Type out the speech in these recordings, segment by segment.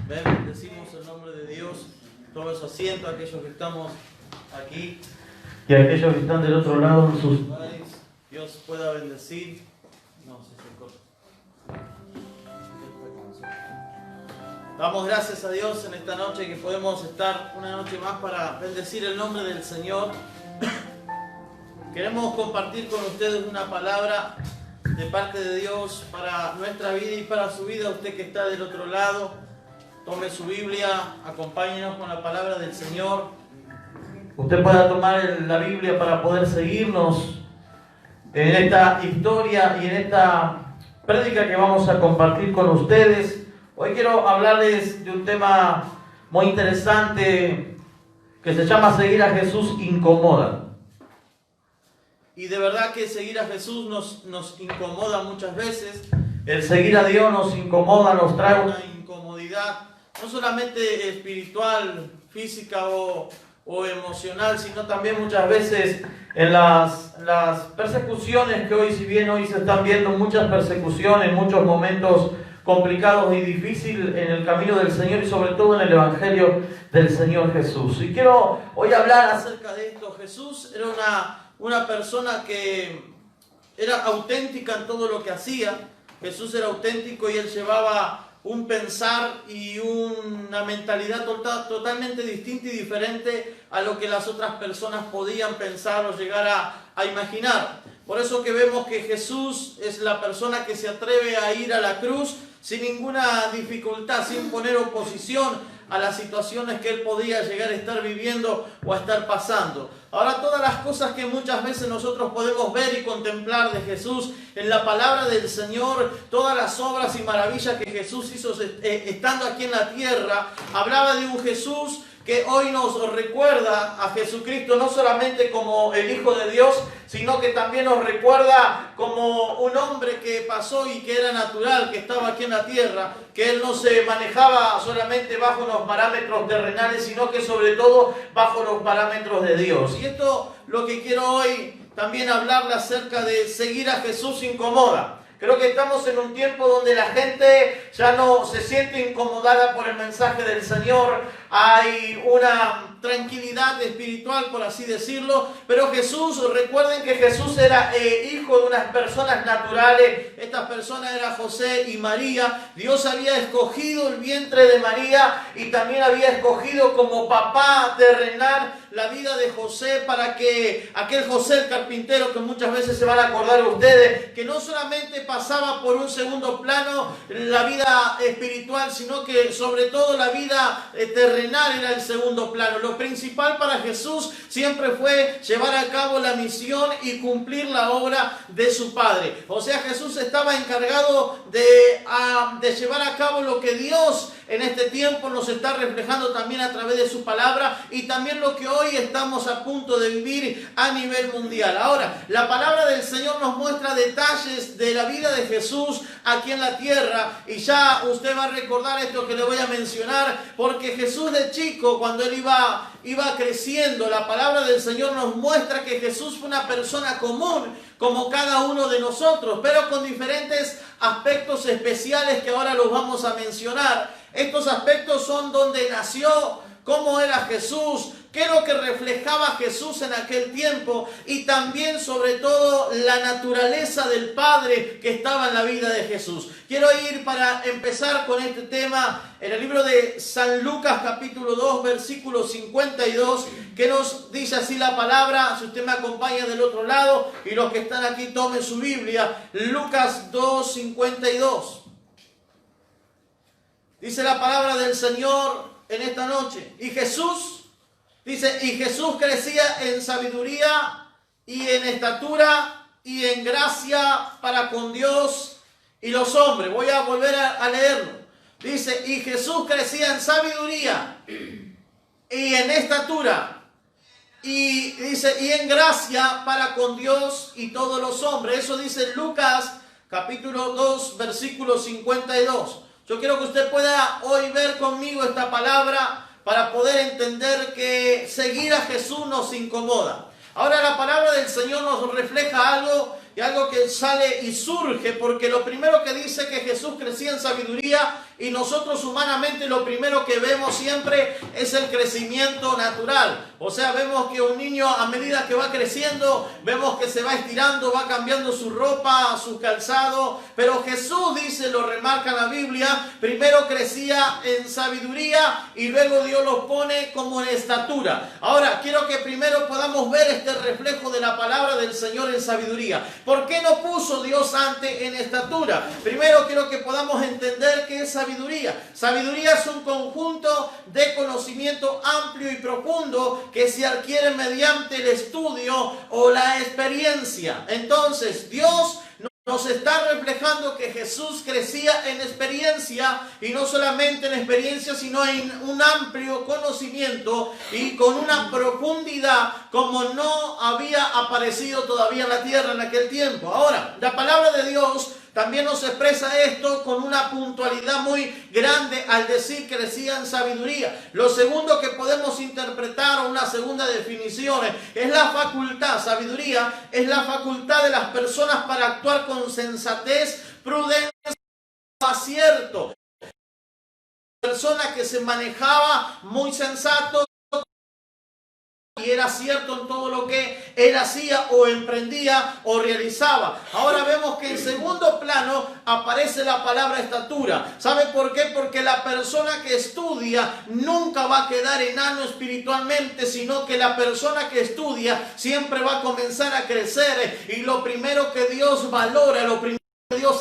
Ven, bendecimos el nombre de Dios. Tome su asiento, aquellos que estamos aquí y aquellos que están del otro lado en sus lugares. Dios pueda bendecir. No, se corta. Damos gracias a Dios en esta noche que podemos estar una noche más para bendecir el nombre del Señor. Queremos compartir con ustedes una palabra de parte de Dios para nuestra vida y para su vida. Usted que está del otro lado, tome su Biblia, acompáñenos con la palabra del Señor. Usted pueda tomar la Biblia para poder seguirnos en esta historia y en esta prédica que vamos a compartir con ustedes. Hoy quiero hablarles de un tema muy interesante que se llama Seguir a Jesús incomoda. Y de verdad que seguir a Jesús nos incomoda muchas veces. El seguir a Dios nos incomoda, nos trae una incomodidad, no solamente espiritual, física o emocional, sino también muchas veces en las persecuciones que hoy, si bien hoy se están viendo muchas persecuciones, muchos momentos complicados y difíciles en el camino del Señor y sobre todo en el Evangelio del Señor Jesús. Y quiero hoy hablar acerca de esto. Jesús era una persona que era auténtica en todo lo que hacía. Jesús era auténtico y Él llevaba un pensar y una mentalidad totalmente distinta y diferente a lo que las otras personas podían pensar o llegar a imaginar. Por eso que vemos que Jesús es la persona que se atreve a ir a la cruz sin ninguna dificultad, sin poner oposición a las situaciones que Él podía llegar a estar viviendo o a estar pasando. Ahora, todas las cosas que muchas veces nosotros podemos ver y contemplar de Jesús en la palabra del Señor, todas las obras y maravillas que Jesús hizo estando aquí en la tierra, hablaba de un Jesús que hoy nos recuerda a Jesucristo no solamente como el Hijo de Dios, sino que también nos recuerda como un hombre que pasó y que era natural, que estaba aquí en la tierra, que Él no se manejaba solamente bajo los parámetros terrenales, sino que sobre todo bajo los parámetros de Dios. Y esto lo que quiero hoy también hablarle acerca de seguir a Jesús incomoda. Creo que estamos en un tiempo donde la gente ya no se siente incomodada por el mensaje del Señor. Hay una tranquilidad espiritual, por así decirlo. Pero Jesús, recuerden que Jesús era hijo de unas personas naturales. Estas personas eran José y María. Dios había escogido el vientre de María y también había escogido como papá terrenal la vida de José, para que aquel José el carpintero, que muchas veces se van a acordar ustedes, que no solamente pasaba por un segundo plano la vida espiritual, sino que sobre todo la vida terrenal era el segundo plano. Lo principal para Jesús siempre fue llevar a cabo la misión y cumplir la obra de su Padre. O sea, Jesús estaba encargado de llevar a cabo lo que Dios en este tiempo nos está reflejando también a través de su palabra, y también lo que hoy estamos a punto de vivir a nivel mundial. Ahora, la palabra del Señor nos muestra detalles de la vida de Jesús aquí en la tierra, y ya usted va a recordar esto que le voy a mencionar, porque Jesús de chico, cuando Él iba creciendo, la palabra del Señor nos muestra que Jesús fue una persona común, como cada uno de nosotros, pero con diferentes aspectos especiales que ahora los vamos a mencionar. Estos aspectos son donde nació, cómo era Jesús, qué es lo que reflejaba Jesús en aquel tiempo, y también sobre todo la naturaleza del Padre que estaba en la vida de Jesús. Quiero ir para empezar con este tema en el libro de San Lucas capítulo 2 versículo 52, que nos dice así la palabra. Si usted me acompaña del otro lado y los que están aquí tomen su Biblia, Lucas 2, 52. Dice la palabra del Señor en esta noche. Y Jesús crecía en sabiduría y en estatura y en gracia para con Dios y los hombres. Voy a volver a leerlo. Dice, y Jesús crecía en sabiduría y en estatura, y dice, y en gracia para con Dios y todos los hombres. Eso dice Lucas capítulo 2 versículo 52. Yo quiero que usted pueda hoy ver conmigo esta palabra para poder entender que seguir a Jesús nos incomoda. Ahora, la palabra del Señor nos refleja algo que sale y surge, porque lo primero que dice que Jesús crecía en sabiduría y nosotros humanamente lo primero que vemos siempre es el crecimiento natural. O sea, vemos que un niño a medida que va creciendo, vemos que se va estirando, va cambiando su ropa, su calzado. Pero Jesús dice, lo remarca la Biblia, primero crecía en sabiduría y luego Dios los pone como en estatura. Ahora, quiero que primero podamos ver este reflejo de la palabra del Señor en sabiduría. ¿Por qué no puso Dios antes en estatura? Primero quiero que podamos entender qué es sabiduría. Sabiduría es un conjunto de conocimiento amplio y profundo que se adquiere mediante el estudio o la experiencia. Entonces, Dios nos está reflejando que Jesús crecía en experiencia, y no solamente en experiencia, sino en un amplio conocimiento y con una profundidad como no había aparecido todavía en la tierra en aquel tiempo. Ahora, la palabra de Dios también nos expresa esto con una puntualidad muy grande al decir que crecía en sabiduría. Lo segundo que podemos interpretar, o una segunda definición, es la facultad. Sabiduría es la facultad de las personas para actuar con sensatez, prudencia, acierto. Persona que se manejaba muy sensato y era cierto en todo lo que él hacía o emprendía o realizaba. Ahora vemos que en segundo plano aparece la palabra estatura. ¿Sabe por qué? Porque la persona que estudia nunca va a quedar enano espiritualmente, sino que la persona que estudia siempre va a comenzar a crecer. Y lo primero que Dios valora, lo primero que Dios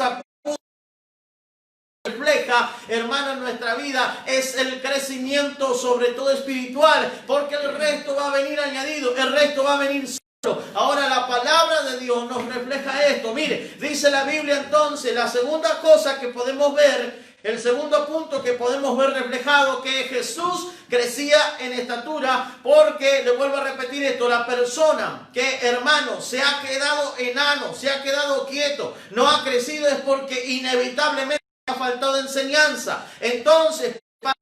refleja, hermano, en nuestra vida es el crecimiento, sobre todo espiritual, porque el resto va a venir añadido, el resto va a venir solo. Ahora la palabra de Dios nos refleja esto. Mire, dice la Biblia entonces, la segunda cosa que podemos ver, el segundo punto que podemos ver reflejado, que Jesús crecía en estatura, porque, le vuelvo a repetir esto, la persona que, hermano, se ha quedado enano, se ha quedado quieto, no ha crecido, es porque inevitablemente ha faltado enseñanza. Entonces, para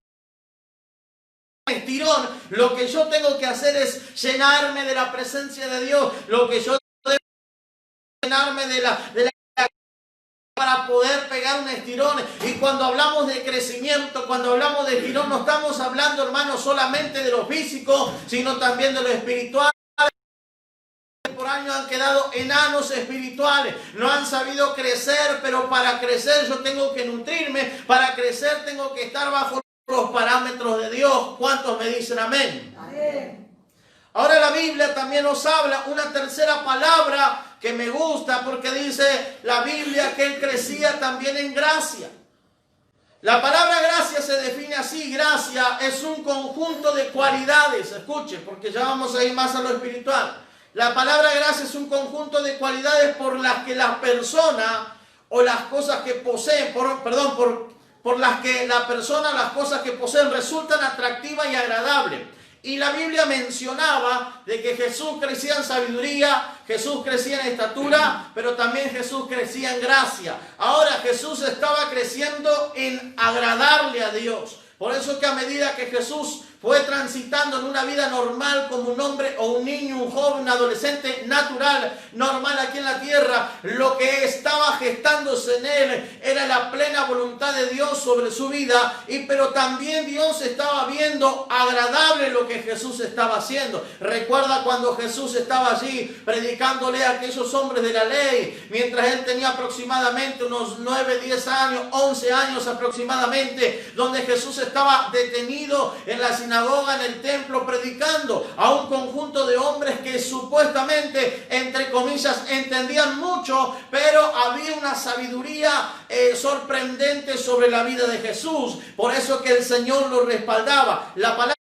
estirón, lo que yo tengo que hacer es llenarme de la presencia de Dios. Lo que yo debo llenarme de la para poder pegar un estirón. Y cuando hablamos de crecimiento, cuando hablamos de estirón, no estamos hablando, hermano, solamente de lo físico, sino también de lo espiritual. Por años han quedado enanos espirituales, no han sabido crecer, pero para crecer yo tengo que nutrirme, para crecer tengo que estar bajo los parámetros de Dios. ¿Cuántos me dicen amén? Amén. Ahora la Biblia también nos habla una tercera palabra que me gusta, porque dice la Biblia que él crecía también en gracia. La palabra gracia se define así: gracia es un conjunto de cualidades. Escuche, porque ya vamos a ir más a lo espiritual. La palabra gracia es un conjunto de cualidades por las que la persona o las cosas que poseen, por las que la persona, las cosas que poseen resultan atractivas y agradables. Y la Biblia mencionaba de que Jesús crecía en sabiduría, Jesús crecía en estatura, pero también Jesús crecía en gracia. Ahora Jesús estaba creciendo en agradarle a Dios. Por eso que a medida que Jesús fue transitando en una vida normal como un hombre o un niño, un joven, un adolescente natural, normal aquí en la tierra, lo que estaba gestándose en él era la plena voluntad de Dios sobre su vida, pero también Dios estaba viendo agradable lo que Jesús estaba haciendo. Recuerda cuando Jesús estaba allí predicándole a aquellos hombres de la ley, mientras él tenía aproximadamente unos 9, 10 años, 11 años aproximadamente, donde Jesús estaba detenido en la sinagoga, en el templo, predicando a un conjunto de hombres que supuestamente, entre comillas, entendían mucho, pero había una sabiduría sorprendente sobre la vida de Jesús. Por eso que el Señor lo respaldaba. La palabra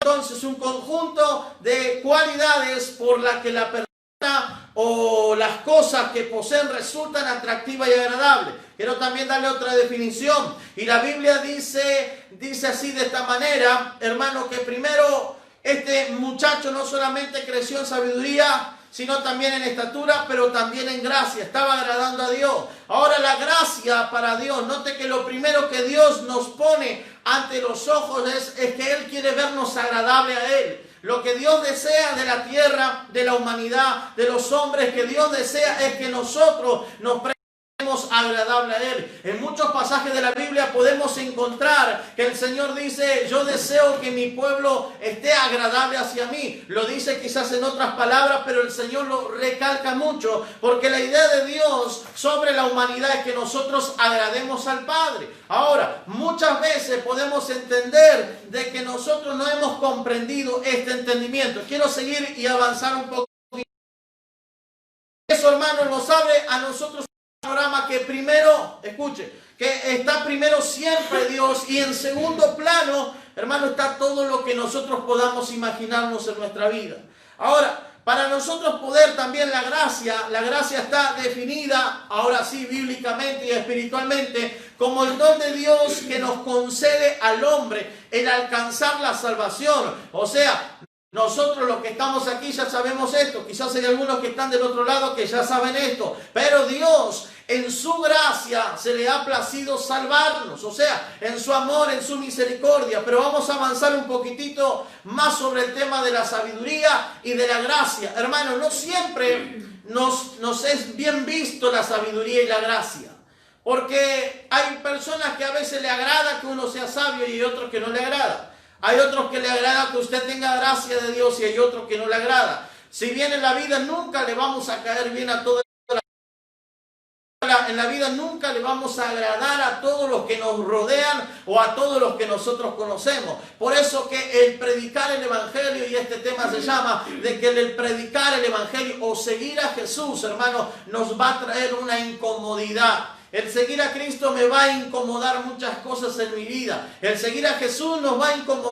entonces es un conjunto de cualidades por las que la persona o las cosas que poseen resultan atractivas y agradables. Quiero también darle otra definición. Y la Biblia dice así, de esta manera, hermano, que primero este muchacho no solamente creció en sabiduría, sino también en estatura, pero también en gracia. Estaba agradando a Dios. Ahora la gracia para Dios, note que lo primero que Dios nos pone ante los ojos es que Él quiere vernos agradable a Él. Lo que Dios desea de la tierra, de la humanidad, de los hombres, que Dios desea es que nosotros nos seremos agradables a Él. En muchos pasajes de la Biblia podemos encontrar que el Señor dice, yo deseo que mi pueblo esté agradable hacia mí. Lo dice quizás en otras palabras, pero el Señor lo recalca mucho, porque la idea de Dios sobre la humanidad es que nosotros agrademos al Padre. Ahora, muchas veces podemos entender de que nosotros no hemos comprendido este entendimiento. Quiero seguir y avanzar un poco. Eso, hermanos, nos abre a nosotros un panorama que primero, escuche, que está primero siempre Dios, y en segundo plano, hermano, está todo lo que nosotros podamos imaginarnos en nuestra vida. Ahora, para nosotros poder también la gracia está definida, ahora sí, bíblicamente y espiritualmente, como el don de Dios que nos concede al hombre el alcanzar la salvación. O sea, nosotros los que estamos aquí ya sabemos esto, quizás hay algunos que están del otro lado que ya saben esto, pero Dios en su gracia se le ha placido salvarnos, o sea, en su amor, en su misericordia. Pero vamos a avanzar un poquitito más sobre el tema de la sabiduría y de la gracia. Hermano, no siempre nos es bien visto la sabiduría y la gracia, porque hay personas que a veces le agrada que uno sea sabio y hay otros que no le agrada. Hay otros que le agrada que usted tenga gracia de Dios y hay otros que no le agrada. Si bien en la vida nunca le vamos a caer bien a todos, en la vida nunca le vamos a agradar a todos los que nos rodean o a todos los que nosotros conocemos. Por eso que el predicar el Evangelio, y este tema se llama de que el predicar el Evangelio o seguir a Jesús, hermano, nos va a traer una incomodidad. El seguir a Cristo me va a incomodar muchas cosas en mi vida. El seguir a Jesús nos va a incomodar.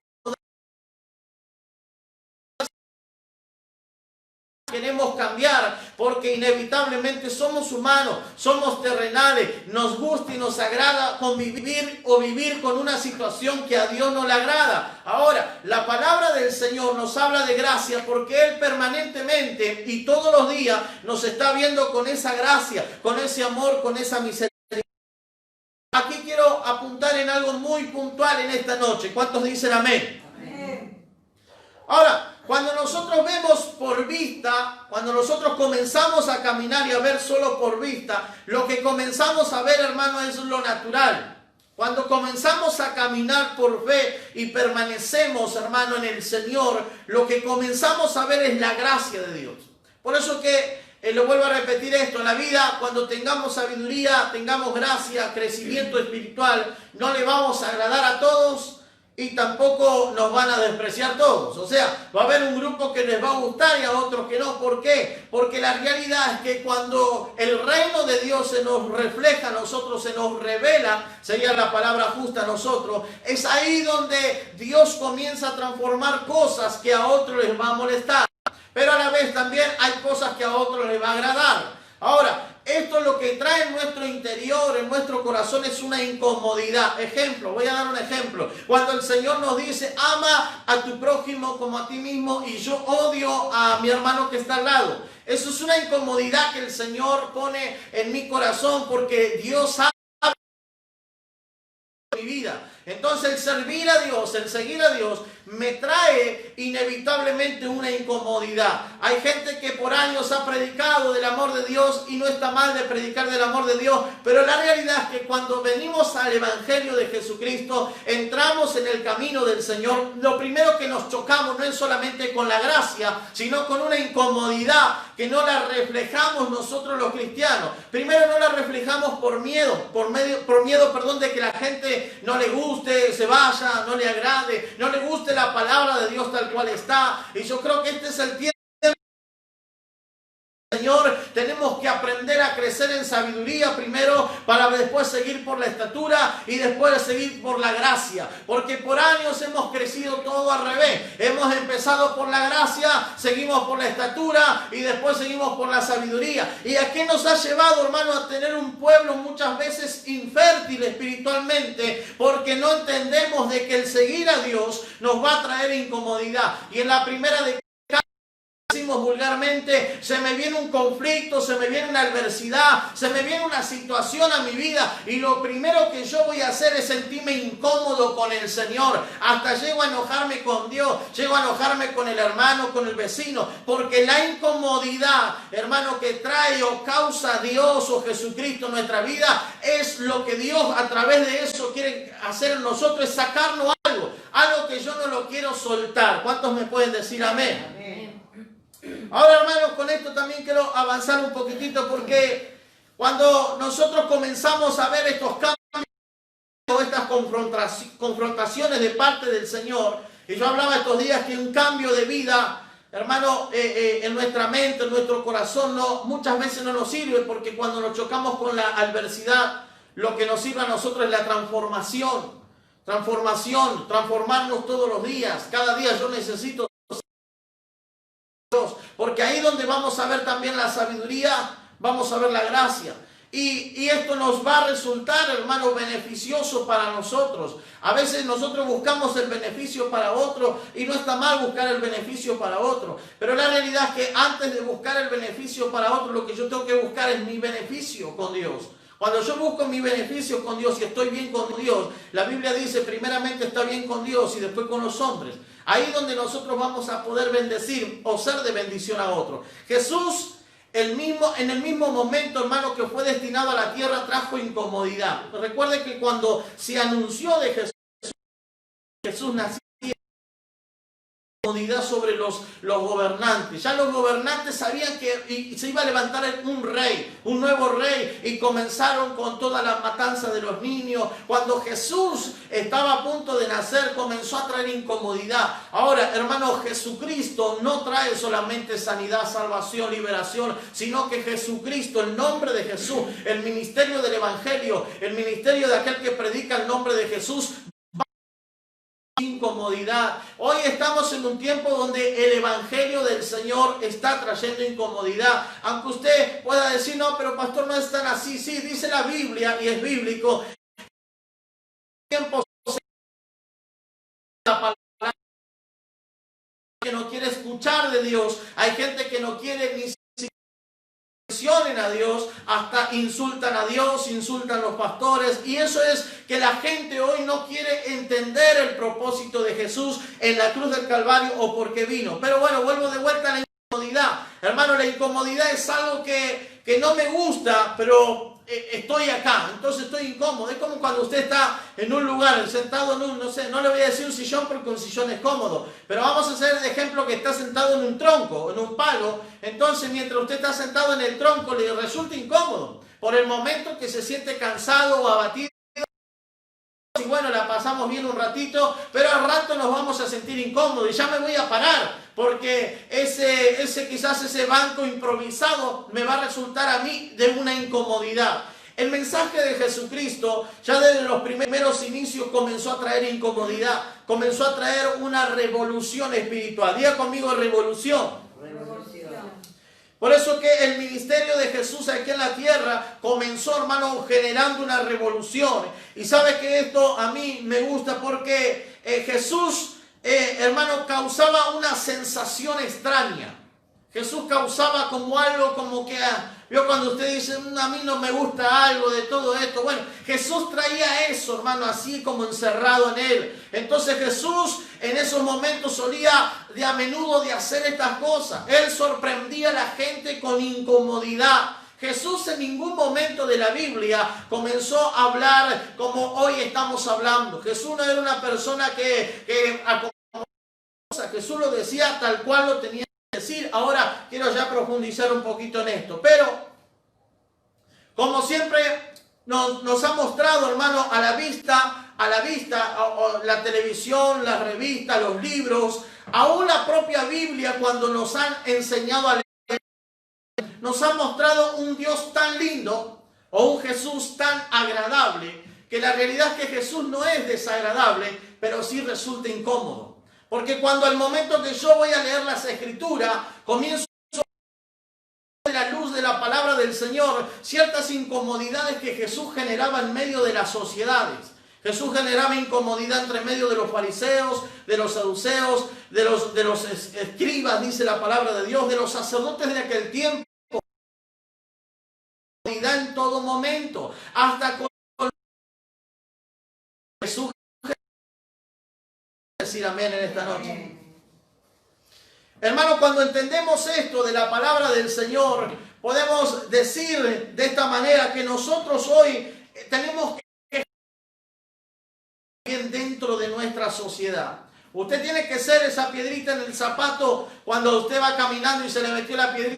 Queremos cambiar porque inevitablemente somos humanos, somos terrenales, nos gusta y nos agrada convivir o vivir con una situación que a Dios no le agrada. Ahora, la palabra del Señor nos habla de gracia porque Él permanentemente y todos los días nos está viendo con esa gracia, con ese amor, con esa misericordia. Aquí quiero apuntar en algo muy puntual en esta noche. ¿Cuántos dicen amén? Amén. Ahora, cuando nosotros vemos por vista, cuando nosotros comenzamos a caminar y a ver solo por vista, lo que comenzamos a ver, hermano, es lo natural. Cuando comenzamos a caminar por fe y permanecemos, hermano, en el Señor, lo que comenzamos a ver es la gracia de Dios. Por eso que, lo vuelvo a repetir esto, en la vida, cuando tengamos sabiduría, tengamos gracia, crecimiento espiritual, no le vamos a agradar a todos, y tampoco nos van a despreciar todos. O sea, va a haber un grupo que les va a gustar y a otros que no. ¿Por qué? Porque la realidad es que cuando el reino de Dios se nos refleja a nosotros, se nos revela, sería la palabra justa a nosotros, es ahí donde Dios comienza a transformar cosas que a otros les va a molestar. Pero a la vez también hay cosas que a otros les va a agradar. Ahora, esto lo que trae en nuestro interior, en nuestro corazón, es una incomodidad. Ejemplo, voy a dar un ejemplo. Cuando el Señor nos dice, ama a tu prójimo como a ti mismo, y yo odio a mi hermano que está al lado. Eso es una incomodidad que el Señor pone en mi corazón porque Dios sabe mi vida. Entonces el servir a Dios, el seguir a Dios, me trae inevitablemente una incomodidad. Hay gente que por años ha predicado del amor de Dios y no está mal de predicar del amor de Dios, pero la realidad es que cuando venimos al Evangelio de Jesucristo, entramos en el camino del Señor, lo primero que nos chocamos no es solamente con la gracia, sino con una incomodidad que no la reflejamos nosotros los cristianos. Primero no la reflejamos por miedo, de que la gente no le guste, se vaya, no le agrade, no le guste la palabra de Dios tal cual está. Y yo creo que este es el tiempo. Señor, tenemos que aprender a crecer en sabiduría primero para después seguir por la estatura y después seguir por la gracia. Porque por años hemos crecido todo al revés. Hemos empezado por la gracia, seguimos por la estatura y después seguimos por la sabiduría. ¿Y a qué nos ha llevado, hermano, a tener un pueblo muchas veces infértil espiritualmente? Porque no entendemos de que el seguir a Dios nos va a traer incomodidad. Y en la primera de decimos vulgarmente, se me viene un conflicto, se me viene una adversidad, se me viene una situación a mi vida y lo primero que yo voy a hacer es sentirme incómodo con el Señor. Hasta llego a enojarme con Dios, llego a enojarme con el hermano, con el vecino, porque la incomodidad, hermano, que trae o causa Dios o Jesucristo en nuestra vida es lo que Dios a través de eso quiere hacer en nosotros, es sacarnos algo que yo no lo quiero soltar. ¿Cuántos me pueden decir amén? Amén. Ahora, hermanos, con esto también quiero avanzar un poquitito porque cuando nosotros comenzamos a ver estos cambios o estas confrontaciones de parte del Señor, y yo hablaba estos días que un cambio de vida, hermano, en nuestra mente, en nuestro corazón, muchas veces no nos sirve, porque cuando nos chocamos con la adversidad, lo que nos sirve a nosotros es la transformación, transformarnos todos los días. Cada día yo necesito Dios, porque ahí donde vamos a ver también la sabiduría, vamos a ver la gracia. Y esto nos va a resultar, hermano, beneficioso para nosotros. A veces nosotros buscamos el beneficio para otro y no está mal buscar el beneficio para otro. Pero la realidad es que antes de buscar el beneficio para otro, lo que yo tengo que buscar es mi beneficio con Dios. Cuando yo busco mi beneficio con Dios y estoy bien con Dios, la Biblia dice primeramente está bien con Dios y después con los hombres. Ahí donde nosotros vamos a poder bendecir o ser de bendición a otro. Jesús, en el mismo momento, hermano, que fue destinado a la tierra, trajo incomodidad. Recuerde que cuando se anunció de Jesús nació incomodidad sobre los gobernantes. Ya los gobernantes sabían que se iba a levantar un nuevo rey, y comenzaron con toda la matanza de los niños. Cuando Jesús estaba a punto de nacer, comenzó a traer incomodidad. Ahora, hermano, Jesucristo no trae solamente sanidad, salvación, liberación, sino que Jesucristo, el nombre de Jesús, el ministerio del Evangelio, el ministerio de aquel que predica el nombre de Jesús, incomodidad. Hoy estamos en un tiempo donde el Evangelio del Señor está trayendo incomodidad. Aunque usted pueda decir, no, pero pastor, no es tan así. Sí, dice la Biblia y es bíblico. Tiempo la palabra que no quiere escuchar de Dios. Hay gente que no quiere ni mencionen a Dios, hasta insultan a Dios, insultan a los pastores, y eso es que la gente hoy no quiere entender el propósito de Jesús en la cruz del Calvario o porque vino. Pero bueno, vuelvo de vuelta a la incomodidad. Hermano, la incomodidad es algo que no me gusta, pero estoy acá, entonces estoy incómodo. Es como cuando usted está en un lugar, sentado en un, no sé, no le voy a decir un sillón porque un sillón es cómodo, pero vamos a hacer de ejemplo que está sentado en un tronco, en un palo. Entonces, mientras usted está sentado en el tronco, le resulta incómodo por el momento que se siente cansado o abatido. Y bueno, la pasamos bien un ratito, pero al rato nos vamos a sentir incómodos y ya me voy a parar, porque quizás ese banco improvisado me va a resultar a mí de una incomodidad. El mensaje de Jesucristo ya desde los primeros inicios comenzó a traer incomodidad, comenzó a traer una revolución espiritual. Diga conmigo revolución. Por eso que el ministerio de Jesús aquí en la tierra comenzó, hermano, generando una revolución. Y sabe que esto a mí me gusta porque Jesús, hermano, causaba una sensación extraña. Jesús causaba como algo como que, vio cuando usted dice, a mí no me gusta algo de todo esto. Bueno, Jesús traía eso, hermano, así como encerrado en él. Entonces Jesús en esos momentos solía de a menudo de hacer estas cosas. Él sorprendía a la gente con incomodidad. Jesús en ningún momento de la Biblia comenzó a hablar como hoy estamos hablando. Jesús no era una persona que Jesús lo decía tal cual lo tenía que decir. Ahora quiero ya profundizar un poquito en esto. Pero, como siempre nos ha mostrado, hermano, a la vista, la televisión, las revistas, los libros, aún la propia Biblia, cuando nos han enseñado a leer, nos ha mostrado un Dios tan lindo o un Jesús tan agradable, que la realidad es que Jesús no es desagradable, pero sí resulta incómodo. Porque cuando al momento que yo voy a leer las Escrituras, comienzo a la luz de la palabra del Señor, ciertas incomodidades que Jesús generaba en medio de las sociedades. Jesús generaba incomodidad entre medio de los fariseos, de los saduceos, de los escribas, dice la palabra de Dios, de los sacerdotes de aquel tiempo. En todo momento, hasta con Jesús. Decir amén en esta noche. Hermano, cuando entendemos esto de la palabra del Señor, podemos decir de esta manera que nosotros hoy tenemos que bien dentro de nuestra sociedad. Usted tiene que ser esa piedrita en el zapato cuando usted va caminando y se le metió la piedrita.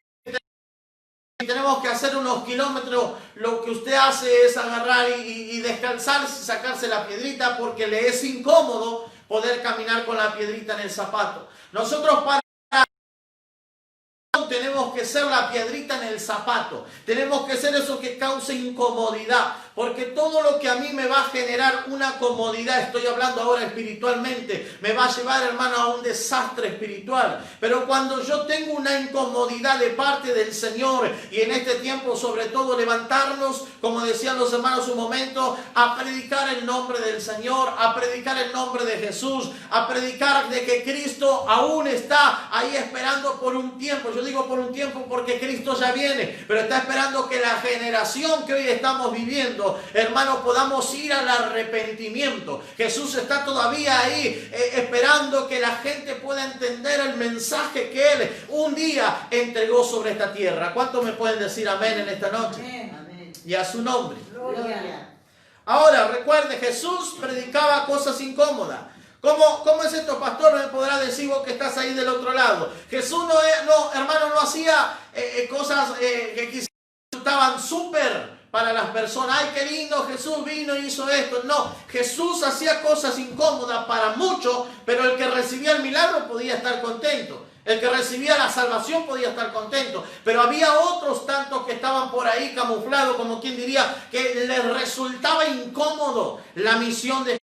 Y tenemos que hacer unos kilómetros, lo que usted hace es agarrar y descalzarse y sacarse la piedrita porque le es incómodo poder caminar con la piedrita en el zapato. Nosotros tenemos que ser la piedrita en el zapato. Tenemos que ser eso que cause incomodidad. Porque todo lo que a mí me va a generar una comodidad, estoy hablando ahora espiritualmente, me va a llevar, hermano, a un desastre espiritual. Pero cuando yo tengo una incomodidad de parte del Señor, y en este tiempo sobre todo levantarnos, como decían los hermanos un momento, a predicar el nombre del Señor, a predicar el nombre de Jesús, a predicar de que Cristo aún está ahí esperando por un tiempo. Yo digo por un tiempo porque Cristo ya viene, pero está esperando que la generación que hoy estamos viviendo, hermano, podamos ir al arrepentimiento. Jesús está todavía ahí esperando que la gente pueda entender el mensaje que Él un día entregó sobre esta tierra. ¿Cuántos me pueden decir amén en esta noche? Amén. Y a su nombre. Gloria. Ahora, recuerde, Jesús predicaba cosas incómodas. ¿Cómo es esto, pastor? Me podrá decir vos que estás ahí del otro lado. Jesús hermano, no hacía cosas que quizás estaban súper para las personas. Ay, qué lindo, Jesús vino y hizo esto. No, Jesús hacía cosas incómodas para muchos, pero el que recibía el milagro podía estar contento. El que recibía la salvación podía estar contento. Pero había otros tantos que estaban por ahí camuflados, como quien diría, que les resultaba incómodo la misión de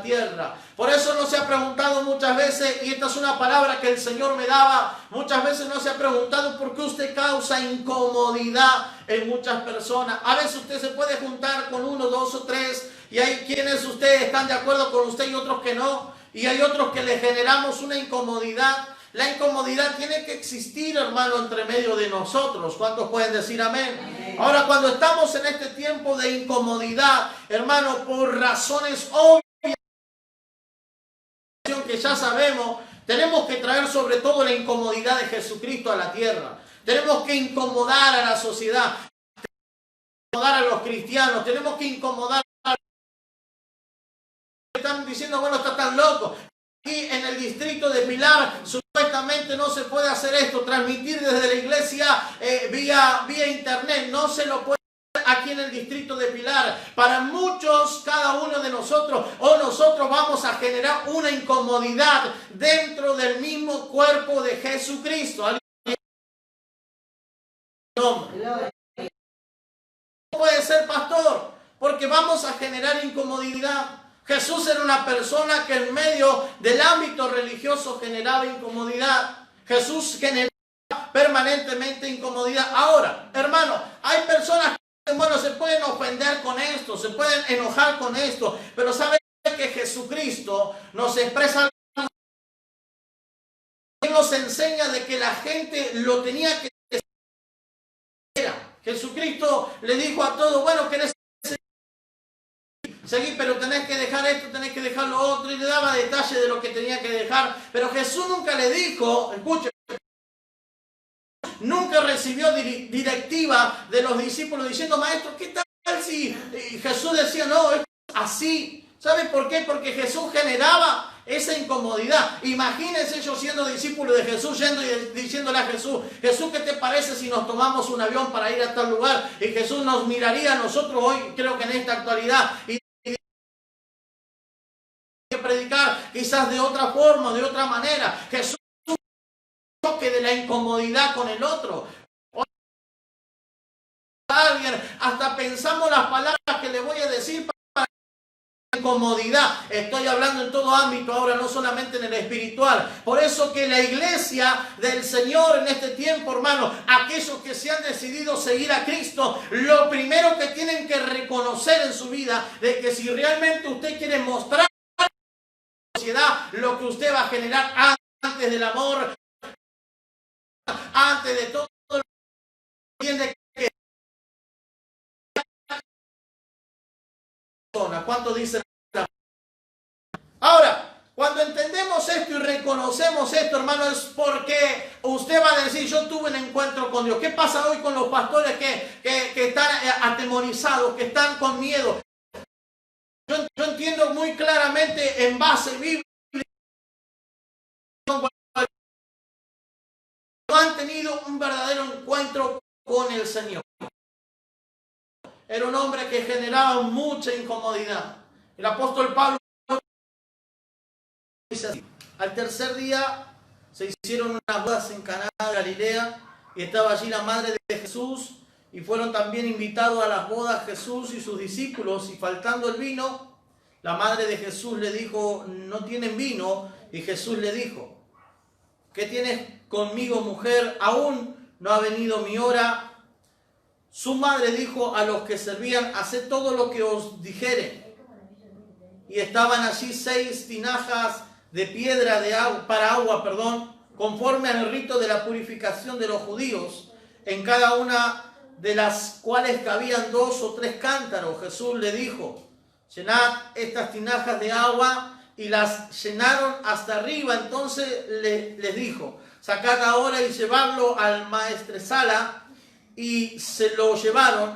tierra. Por eso no se ha preguntado muchas veces, y esta es una palabra que el Señor me daba, muchas veces no se ha preguntado por qué usted causa incomodidad en muchas personas. A veces usted se puede juntar con uno, dos o tres, y hay quienes ustedes están de acuerdo con usted y otros que no, y hay otros que le generamos una incomodidad. La incomodidad tiene que existir, hermano, entre medio de nosotros. ¿Cuántos pueden decir amén? Amén. Ahora, cuando estamos en este tiempo de incomodidad, hermano, por razones obvias, que ya sabemos, tenemos que traer sobre todo la incomodidad de Jesucristo a la tierra. Tenemos que incomodar a la sociedad, incomodar a los cristianos, tenemos que incomodar a los que están diciendo, bueno, está tan loco. Aquí en el distrito de Pilar supuestamente no se puede hacer esto, transmitir desde la iglesia vía internet, no se lo puede aquí en el distrito de Pilar. Para muchos, cada uno de nosotros vamos a generar una incomodidad dentro del mismo cuerpo de Jesucristo. No puede ser, pastor, porque vamos a generar incomodidad. Jesús era una persona que en medio del ámbito religioso generaba incomodidad. Jesús generaba permanentemente incomodidad. Ahora, hermano, hay personas que, bueno, se pueden ofender con esto, se pueden enojar con esto, pero ¿saben que Jesucristo nos expresa algo? Él nos enseña de que la gente lo tenía que hacer. Jesucristo le dijo a todos, bueno, ¿querés seguir? Pero tenés que dejar esto, tenés que dejar lo otro, y le daba detalles de lo que tenía que dejar. Pero Jesús nunca le dijo, escuche, nunca recibió directiva de los discípulos diciendo, maestro, ¿qué tal si? Y Jesús decía, no, es así. ¿Saben por qué? Porque Jesús generaba esa incomodidad. Imagínense yo siendo discípulo de Jesús, yendo y diciéndole a Jesús, Jesús, ¿qué te parece si nos tomamos un avión para ir a tal lugar? Y Jesús nos miraría a nosotros hoy, creo que en esta actualidad, y predicar quizás de otra forma, de otra manera. Jesús toque de la incomodidad con el otro. Alguien, hasta pensamos las palabras que le voy a decir para incomodidad. Estoy hablando en todo ámbito ahora, no solamente en el espiritual. Por eso que la iglesia del Señor en este tiempo, hermano, aquellos que se han decidido seguir a Cristo, lo primero que tienen que reconocer en su vida, de que si realmente usted quiere mostrar a la sociedad lo que usted va a generar antes del amor, antes de todo, entiende que ¿cuánto dicen? Ahora, cuando entendemos esto y reconocemos esto, hermano, es porque usted va a decir, yo tuve un encuentro con Dios. ¿Qué pasa hoy con los pastores que están atemorizados, que están con miedo? Yo entiendo muy claramente en base bíblica, no han tenido un verdadero encuentro con el Señor. Era un hombre que generaba mucha incomodidad. El apóstol Pablo dice así: al tercer día se hicieron unas bodas en Caná de Galilea y estaba allí la madre de Jesús, y fueron también invitados a las bodas Jesús y sus discípulos, y faltando el vino, la madre de Jesús le dijo, no tienen vino, y Jesús le dijo, ¿qué tienes conmigo, mujer? Aún no ha venido mi hora. Su madre dijo a los que servían, haced todo lo que os dijere. Y estaban allí 6 tinajas de piedra para agua, conforme al rito de la purificación de los judíos, en cada una de las cuales cabían 2 o 3 cántaros. Jesús le dijo, llenad estas tinajas de agua, y las llenaron hasta arriba. Entonces les dijo, sacad ahora y llevadlo al maestresala. Y se lo llevaron.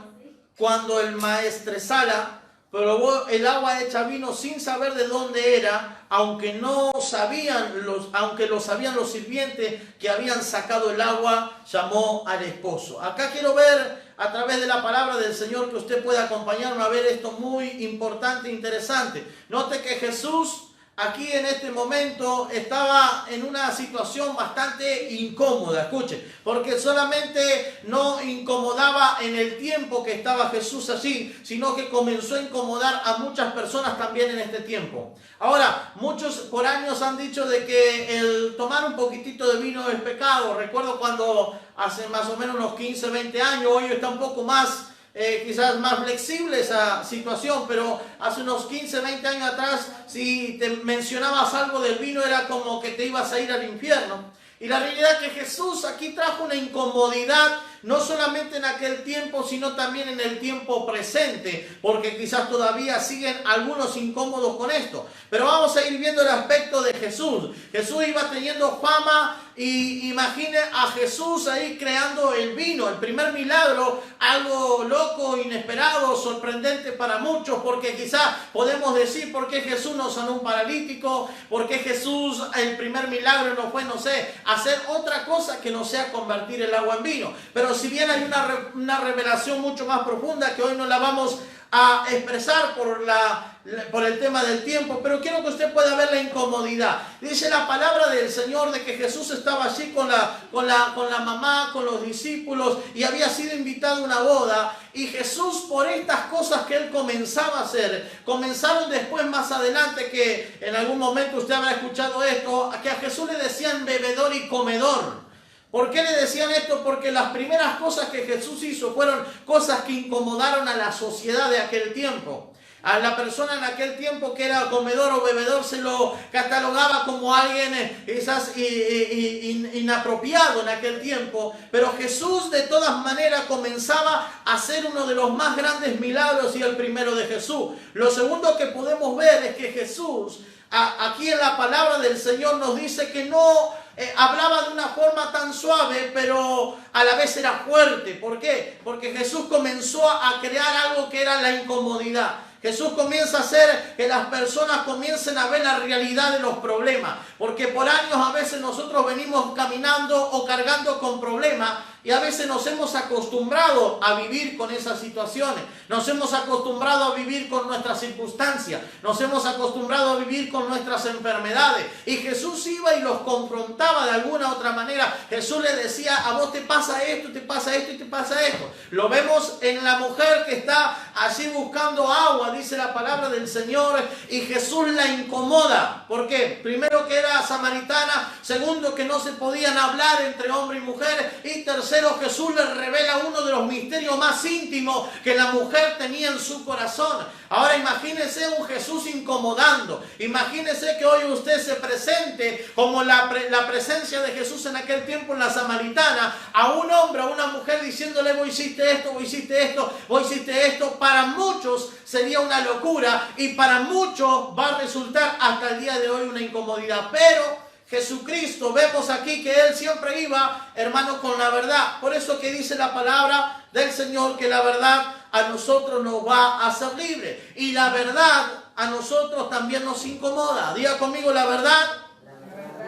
Cuando el maestresala probó el agua hecha vino sin saber de dónde era, aunque lo sabían los sirvientes que habían sacado el agua, llamó al esposo. Acá quiero ver a través de la palabra del Señor que usted pueda acompañarme a ver esto muy importante e interesante. Note que Jesús aquí en este momento estaba en una situación bastante incómoda, escuche, porque solamente no incomodaba en el tiempo que estaba Jesús allí, sino que comenzó a incomodar a muchas personas también en este tiempo. Ahora, muchos por años han dicho de que el tomar un poquitito de vino es pecado. Recuerdo cuando hace más o menos unos 15, 20 años, hoy está un poco más quizás más flexible esa situación, pero hace unos 15, 20 años atrás, si te mencionabas algo del vino, era como que te ibas a ir al infierno. Y la realidad es que Jesús aquí trajo una incomodidad, no solamente en aquel tiempo, sino también en el tiempo presente, porque quizás todavía siguen algunos incómodos con esto. Pero vamos a ir viendo el aspecto de Jesús. Jesús iba teniendo fama, y imagine a Jesús ahí creando el vino, el primer milagro, algo loco, inesperado, sorprendente para muchos, porque quizás podemos decir por qué Jesús no sanó un paralítico, por qué Jesús el primer milagro no fue, no sé, hacer otra cosa que no sea convertir el agua en vino. Pero si bien hay una revelación mucho más profunda que hoy no la vamos a expresar por el tema del tiempo, pero quiero que usted pueda ver la incomodidad. Dice la palabra del Señor de que Jesús estaba allí con la mamá, con los discípulos, y había sido invitado a una boda, y Jesús, por estas cosas que él comenzaba a hacer, comenzaron después más adelante, que en algún momento usted habrá escuchado esto, que a Jesús le decían bebedor y comedor. ¿Por qué le decían esto? Porque las primeras cosas que Jesús hizo fueron cosas que incomodaron a la sociedad de aquel tiempo. A la persona en aquel tiempo que era comedor o bebedor se lo catalogaba como alguien quizás inapropiado en aquel tiempo. Pero Jesús de todas maneras comenzaba a hacer uno de los más grandes milagros, y el primero de Jesús. Lo segundo que podemos ver es que Jesús, aquí en la palabra del Señor nos dice que no hablaba de una forma tan suave, pero a la vez era fuerte. ¿Por qué? Porque Jesús comenzó a crear algo que era la incomodidad. Jesús comienza a hacer que las personas comiencen a ver la realidad de los problemas. Porque por años a veces nosotros venimos caminando o cargando con problemas, Y a veces nos hemos acostumbrado a vivir con esas situaciones. Nos hemos acostumbrado a vivir con nuestras circunstancias. Nos hemos acostumbrado a vivir con nuestras enfermedades. Y Jesús iba y los confrontaba de alguna otra manera. Jesús le decía, a vos te pasa esto, te pasa esto y te pasa esto. Lo vemos en la mujer que está allí buscando agua, dice la palabra del Señor. Y Jesús la incomoda. ¿Por qué? Primero, que era samaritana. Segundo, que no se podían hablar entre hombre y mujer. Y tercero, Jesús le revela uno de los misterios más íntimos que la mujer tenía en su corazón. Ahora imagínese un Jesús incomodando. Imagínese que hoy usted se presente como la presencia de Jesús en aquel tiempo en la samaritana, a un hombre, a una mujer, diciéndole, vos hiciste esto, vos hiciste esto, vos hiciste esto. Para muchos sería una locura y para muchos va a resultar hasta el día de hoy una incomodidad. Pero Jesucristo, vemos aquí que Él siempre iba, hermanos, con la verdad. Por eso que dice la palabra del Señor, que la verdad a nosotros nos va a hacer libres. Y la verdad a nosotros también nos incomoda. Diga conmigo, la verdad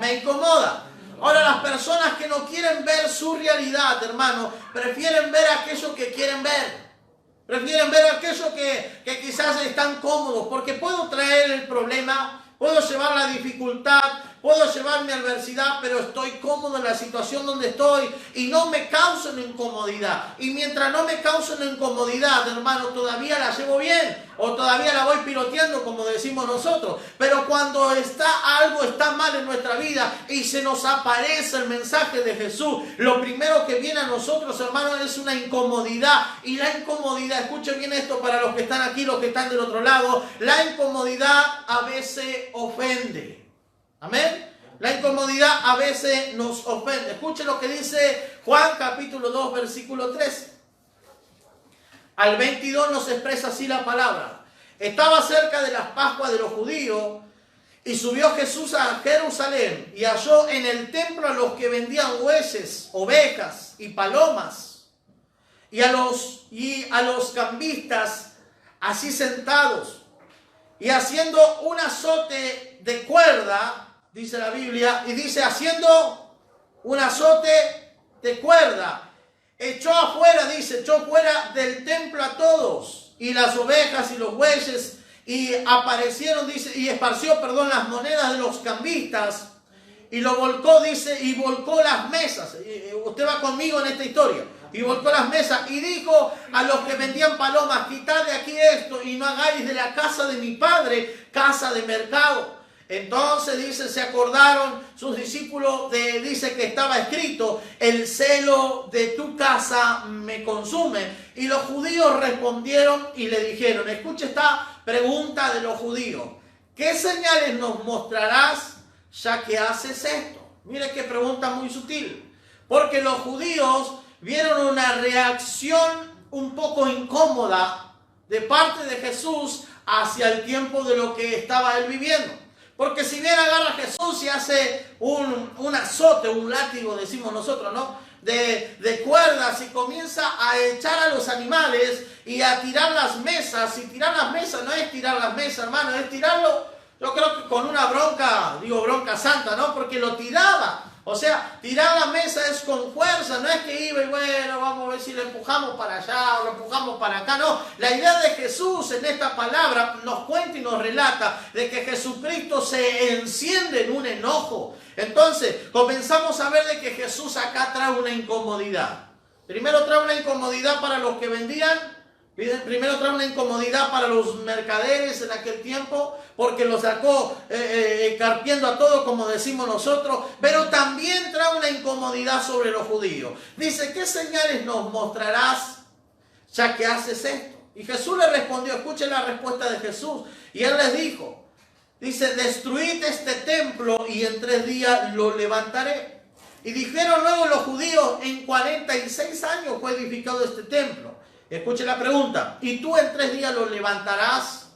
me incomoda. Ahora, las personas que no quieren ver su realidad, hermanos, prefieren ver aquello que quieren ver. Prefieren ver aquello que quizás están cómodos. Porque puedo traer el problema, puedo llevar la dificultad, puedo llevar mi adversidad, pero estoy cómodo en la situación donde estoy y no me causa una incomodidad. Y mientras no me causa una incomodidad, hermano, todavía la llevo bien o todavía la voy piloteando, como decimos nosotros. Pero cuando algo está mal en nuestra vida y se nos aparece el mensaje de Jesús, lo primero que viene a nosotros, hermanos, es una incomodidad. Y la incomodidad, escuchen bien esto para los que están aquí, los que están del otro lado, la incomodidad a veces ofende. Amén. La incomodidad a veces nos ofende. Escuchen lo que dice Juan capítulo 2 versículo 13. Al 22 nos expresa así la palabra. Estaba cerca de las Pascuas de los judíos y subió Jesús a Jerusalén y halló en el templo a los que vendían bueyes, ovejas y palomas y a los cambistas así sentados y haciendo un azote de cuerda. Dice la Biblia, y dice, haciendo un azote de cuerda, echó fuera del templo a todos, y las ovejas y los bueyes, y aparecieron, dice, y esparció, las monedas de los cambistas, y lo volcó, dice, y volcó las mesas. Usted va conmigo en esta historia. Y volcó las mesas, y dijo a los que vendían palomas, quitad de aquí esto, y no hagáis de la casa de mi padre casa de mercado. Entonces, dice, se acordaron sus discípulos dice que estaba escrito, el celo de tu casa me consume. Y los judíos respondieron y le dijeron, escucha esta pregunta de los judíos, ¿qué señales nos mostrarás ya que haces esto? Mire qué pregunta muy sutil, porque los judíos vieron una reacción un poco incómoda de parte de Jesús hacia el tiempo de lo que estaba él viviendo. Porque si bien agarra a Jesús y hace un azote, un látigo, decimos nosotros, ¿no? De cuerdas y comienza a echar a los animales y a tirar las mesas. Y tirar las mesas no es tirar las mesas, hermano, es tirarlo, yo creo que con una bronca santa, ¿no? Porque lo tiraba. O sea, tirar la mesa es con fuerza, no es que iba y bueno, vamos a ver si lo empujamos para allá o lo empujamos para acá. No, la idea de Jesús en esta palabra nos cuenta y nos relata de que Jesucristo se enciende en un enojo. Entonces, comenzamos a ver de que Jesús acá trae una incomodidad. Primero trae una incomodidad para los que vendían. Primero trae una incomodidad para los mercaderes en aquel tiempo, porque lo sacó carpiendo a todo, como decimos nosotros, pero también trae una incomodidad sobre los judíos. Dice, ¿qué señales nos mostrarás ya que haces esto? Y Jesús le respondió, escuchen la respuesta de Jesús, y él les dijo, dice, destruid este templo y en 3 días lo levantaré. Y dijeron luego los judíos, en 46 años fue edificado este templo. Escuche la pregunta, ¿y tú en 3 días lo levantarás?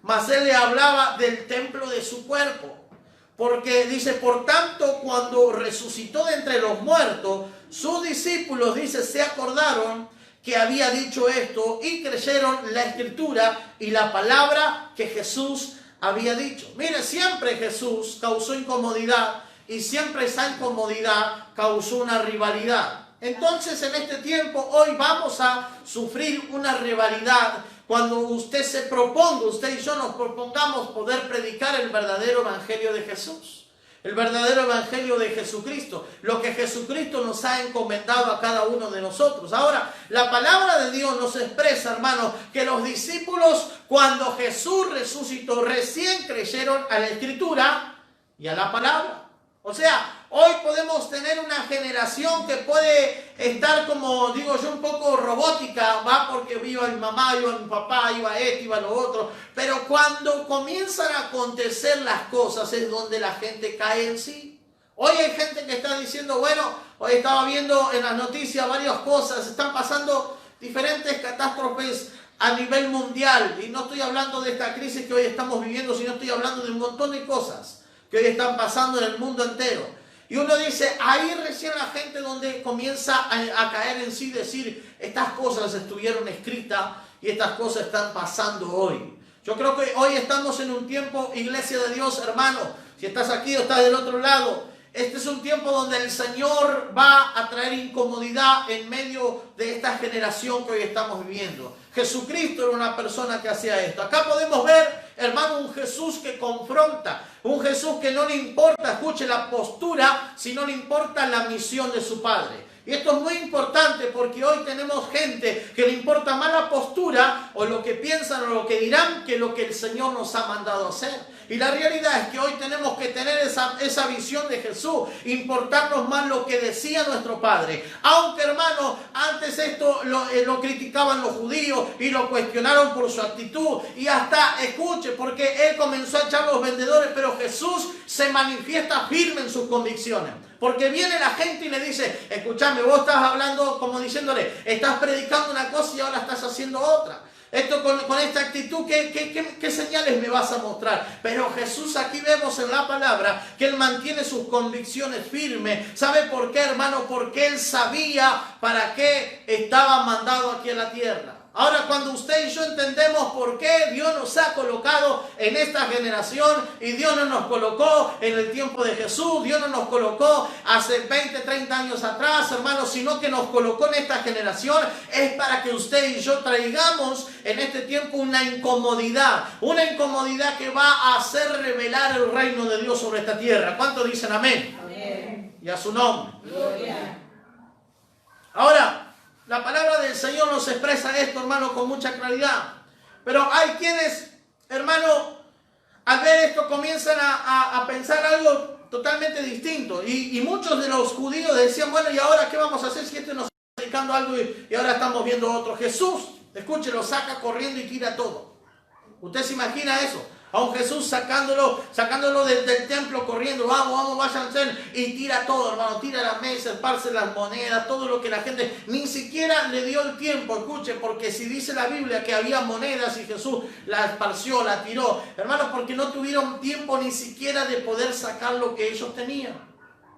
Mas él le hablaba del templo de su cuerpo. Porque dice, por tanto, cuando resucitó de entre los muertos, sus discípulos, dice, se acordaron que había dicho esto y creyeron la escritura y la palabra que Jesús había dicho. Mire, siempre Jesús causó incomodidad y siempre esa incomodidad causó una rivalidad. Entonces en este tiempo hoy vamos a sufrir una rivalidad cuando usted se proponga, usted y yo nos propongamos poder predicar el verdadero evangelio de Jesús. El verdadero evangelio de Jesucristo, lo que Jesucristo nos ha encomendado a cada uno de nosotros. Ahora, la palabra de Dios nos expresa, hermanos, que los discípulos cuando Jesús resucitó recién creyeron a la Escritura y a la palabra. O sea, hoy podemos tener una generación que puede estar, como digo yo, un poco robótica, va porque iba mi mamá, iba mi papá, iba esto, iba lo otro. Pero cuando comienzan a acontecer las cosas es donde la gente cae en sí. Hoy hay gente que está diciendo, bueno, hoy estaba viendo en las noticias varias cosas, están pasando diferentes catástrofes a nivel mundial. Y no estoy hablando de esta crisis que hoy estamos viviendo, sino estoy hablando de un montón de cosas que hoy están pasando en el mundo entero. Y uno dice, ahí recién la gente donde comienza a caer en sí, decir, estas cosas estuvieron escritas y estas cosas están pasando hoy. Yo creo que hoy estamos en un tiempo, iglesia de Dios, hermano, si estás aquí o estás del otro lado, este es un tiempo donde el Señor va a traer incomodidad en medio de esta generación que hoy estamos viviendo. Jesucristo era una persona que hacía esto. Acá podemos ver, hermano, un Jesús que confronta, un Jesús que no le importa, escuche, la postura, sino le importa la misión de su Padre. Y esto es muy importante porque hoy tenemos gente que le importa más la postura o lo que piensan o lo que dirán que lo que el Señor nos ha mandado a hacer. Y la realidad es que hoy tenemos que tener esa visión de Jesús, importarnos más lo que decía nuestro Padre. Aunque, hermano, antes esto lo criticaban los judíos y lo cuestionaron por su actitud. Y hasta, escuche, porque él comenzó a echar los vendedores, pero Jesús se manifiesta firme en sus convicciones. Porque viene la gente y le dice, escúchame, vos estás hablando como diciéndole, estás predicando una cosa y ahora estás haciendo otra. Esto con esta actitud, ¿qué señales me vas a mostrar? Pero Jesús, aquí vemos en la palabra que Él mantiene sus convicciones firmes. ¿Sabe por qué, hermano? Porque Él sabía para qué estaba mandado aquí en la tierra. Ahora, cuando usted y yo entendemos por qué Dios nos ha colocado en esta generación y Dios no nos colocó en el tiempo de Jesús, Dios no nos colocó hace 20, 30 años atrás, hermanos, sino que nos colocó en esta generación, es para que usted y yo traigamos en este tiempo una incomodidad que va a hacer revelar el reino de Dios sobre esta tierra. ¿Cuántos dicen amén? Amén. Y a su nombre. Gloria. Ahora, la palabra del Señor nos expresa esto, hermano, con mucha claridad. Pero hay quienes, hermano, al ver esto comienzan a pensar algo totalmente distinto. Y muchos de los judíos decían, bueno, ¿y ahora qué vamos a hacer si este nos está predicando algo y ahora estamos viendo otro? Jesús, escuche, lo saca corriendo y tira todo. ¿Usted se imagina eso? A un Jesús sacándolo del templo, corriendo, vamos, váyanse, y tira todo, hermano, tira la mesa, esparce las monedas, todo lo que la gente, ni siquiera le dio el tiempo, escuche, porque si dice la Biblia que había monedas y Jesús la esparció, la tiró, hermano, porque no tuvieron tiempo ni siquiera de poder sacar lo que ellos tenían.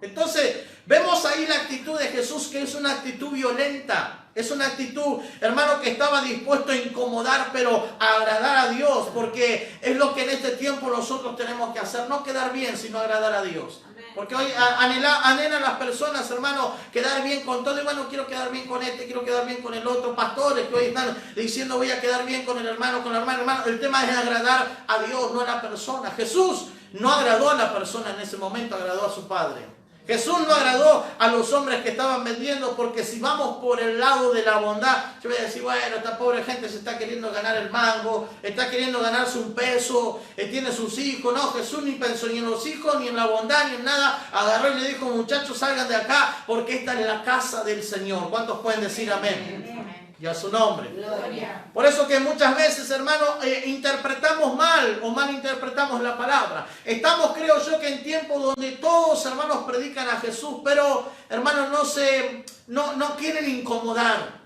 Entonces, vemos ahí la actitud de Jesús, que es una actitud violenta. Es una actitud, hermano, que estaba dispuesto a incomodar, pero a agradar a Dios, porque es lo que en este tiempo nosotros tenemos que hacer, no quedar bien, sino agradar a Dios. Porque hoy anhelan las personas, hermano, quedar bien con todo. Y bueno, quiero quedar bien con este, quiero quedar bien con el otro. Pastores que hoy están diciendo, voy a quedar bien con el hermano, con la hermana. Hermano, el tema es agradar a Dios, no a la persona. Jesús no agradó a la persona en ese momento, agradó a su Padre. Jesús no agradó a los hombres que estaban vendiendo, porque si vamos por el lado de la bondad, yo voy a decir, bueno, esta pobre gente se está queriendo ganar el mango, está queriendo ganarse un peso, tiene sus hijos. No, Jesús ni pensó ni en los hijos, ni en la bondad, ni en nada. Agarró y le dijo, muchachos, salgan de acá, porque esta es la casa del Señor. ¿Cuántos pueden decir amén? Y a su nombre. Gloria. Por eso que muchas veces, hermano, interpretamos mal o malinterpretamos la palabra. Estamos, creo yo, que en tiempos donde todos, hermanos, predican a Jesús, pero, hermanos, no quieren incomodar.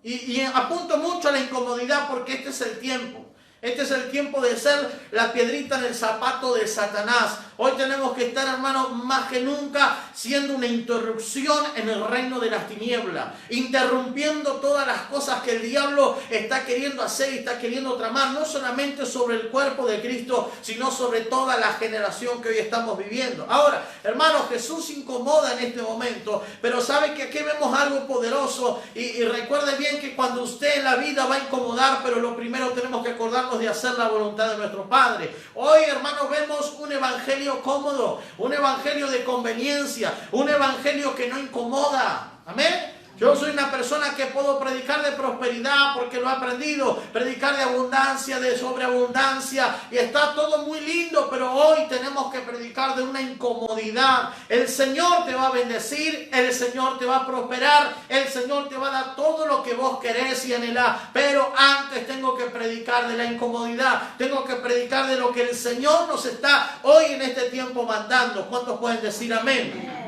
Y apunto mucho a la incomodidad, porque este es el tiempo. Este es el tiempo de ser la piedrita en el zapato de Satanás. Hoy tenemos que estar, hermano, más que nunca siendo una interrupción en el reino de las tinieblas, interrumpiendo todas las cosas que el diablo está queriendo hacer y está queriendo tramar, no solamente sobre el cuerpo de Cristo, sino sobre toda la generación que hoy estamos viviendo. Ahora, hermano, Jesús incomoda en este momento, pero sabe que aquí vemos algo poderoso y recuerde bien que cuando usted en la vida va a incomodar, pero lo primero tenemos que acordarnos de hacer la voluntad de nuestro Padre. Hoy, hermano, vemos un evangelio cómodo, un evangelio de conveniencia, un evangelio que no incomoda. Amén. Yo soy una persona que puedo predicar de prosperidad porque lo he aprendido, predicar de abundancia, de sobreabundancia, y está todo muy lindo, pero hoy tenemos que predicar de una incomodidad. El Señor te va a bendecir, el Señor te va a prosperar, el Señor te va a dar todo lo que vos querés y anhelás, pero antes tengo que predicar de la incomodidad, tengo que predicar de lo que el Señor nos está hoy en este tiempo mandando. ¿Cuántos pueden decir amén?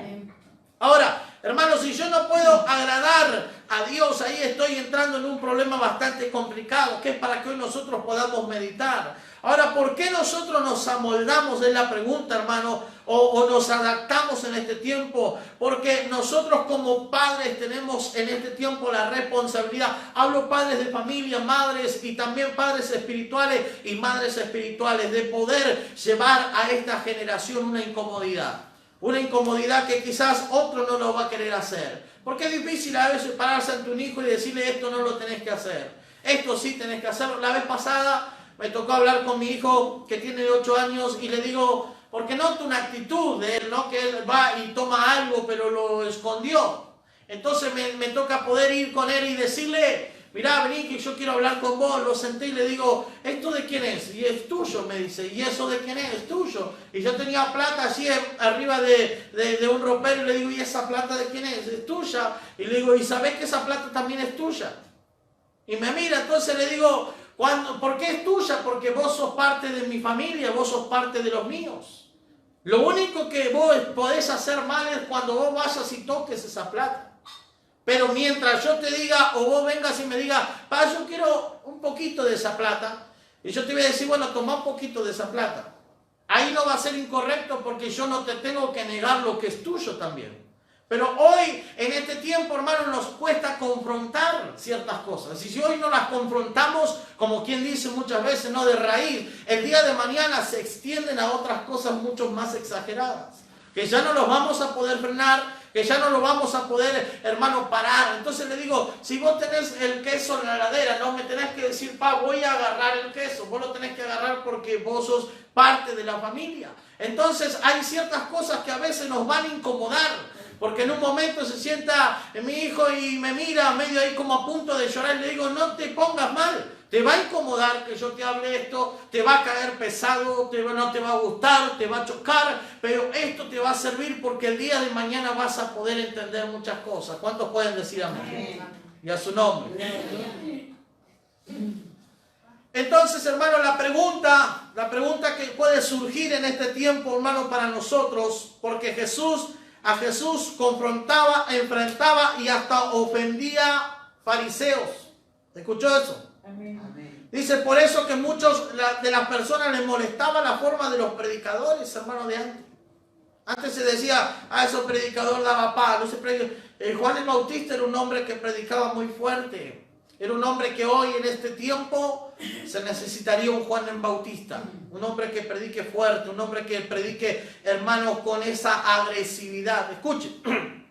Ahora, hermanos, si yo no puedo agradar a Dios, ahí estoy entrando en un problema bastante complicado, que es para que hoy nosotros podamos meditar. Ahora, ¿por qué nosotros nos amoldamos? Es la pregunta, hermano, o nos adaptamos en este tiempo. Porque nosotros como padres tenemos en este tiempo la responsabilidad. Hablo padres de familia, madres y también padres espirituales y madres espirituales, de poder llevar a esta generación una incomodidad. Una incomodidad que quizás otro no lo va a querer hacer. Porque es difícil a veces pararse ante un hijo y decirle esto no lo tenés que hacer. Esto sí tenés que hacerlo. La vez pasada me tocó hablar con mi hijo que tiene 8 años y le digo, porque noto una actitud de él, ¿no? Que él va y toma algo pero lo escondió. Entonces me toca poder ir con él y decirle, mirá, vení que yo quiero hablar con vos. Lo senté y le digo, ¿esto de quién es? Y es tuyo, me dice. ¿Y eso de quién es? Es tuyo. Y yo tenía plata así arriba de un ropero y le digo, ¿y esa plata de quién es? Es tuya. Y le digo, ¿y sabés que esa plata también es tuya? Y me mira, entonces le digo, ¿por qué es tuya? Porque vos sos parte de mi familia, vos sos parte de los míos. Lo único que vos podés hacer mal es cuando vos vayas y toques esa plata. Pero mientras yo te diga, o vos vengas y me digas, pa, yo quiero un poquito de esa plata, y yo te voy a decir, bueno, toma un poquito de esa plata. Ahí no va a ser incorrecto porque yo no te tengo que negar lo que es tuyo también. Pero hoy, en este tiempo, hermano, nos cuesta confrontar ciertas cosas. Y si hoy no las confrontamos, como quien dice muchas veces, no de raíz, el día de mañana se extienden a otras cosas mucho más exageradas. Que ya no los vamos a poder frenar, que ya no lo vamos a poder, hermano, parar. Entonces le digo, si vos tenés el queso en la heladera, no me tenés que decir, pa, voy a agarrar el queso. Vos lo tenés que agarrar porque vos sos parte de la familia. Entonces hay ciertas cosas que a veces nos van a incomodar. Porque en un momento se sienta mi hijo y me mira medio ahí como a punto de llorar y le digo, no te pongas mal. Te va a incomodar que yo te hable esto, te va a caer pesado, no te va a gustar, te va a chocar, pero esto te va a servir porque el día de mañana vas a poder entender muchas cosas. ¿Cuántos pueden decir amén? Y a su nombre. Entonces, hermano, la pregunta que puede surgir en este tiempo, hermano, para nosotros, porque a Jesús confrontaba, enfrentaba y hasta ofendía fariseos. ¿Escuchó eso? Amén. Dice, por eso que muchos de las personas les molestaba la forma de los predicadores, hermano, de antes. Antes se decía, esos predicadores daba paz. Juan el Bautista era un hombre que predicaba muy fuerte. Era un hombre que hoy en este tiempo se necesitaría un Juan el Bautista. Un hombre que predique fuerte, un hombre que predique, hermano, con esa agresividad. Escuchen.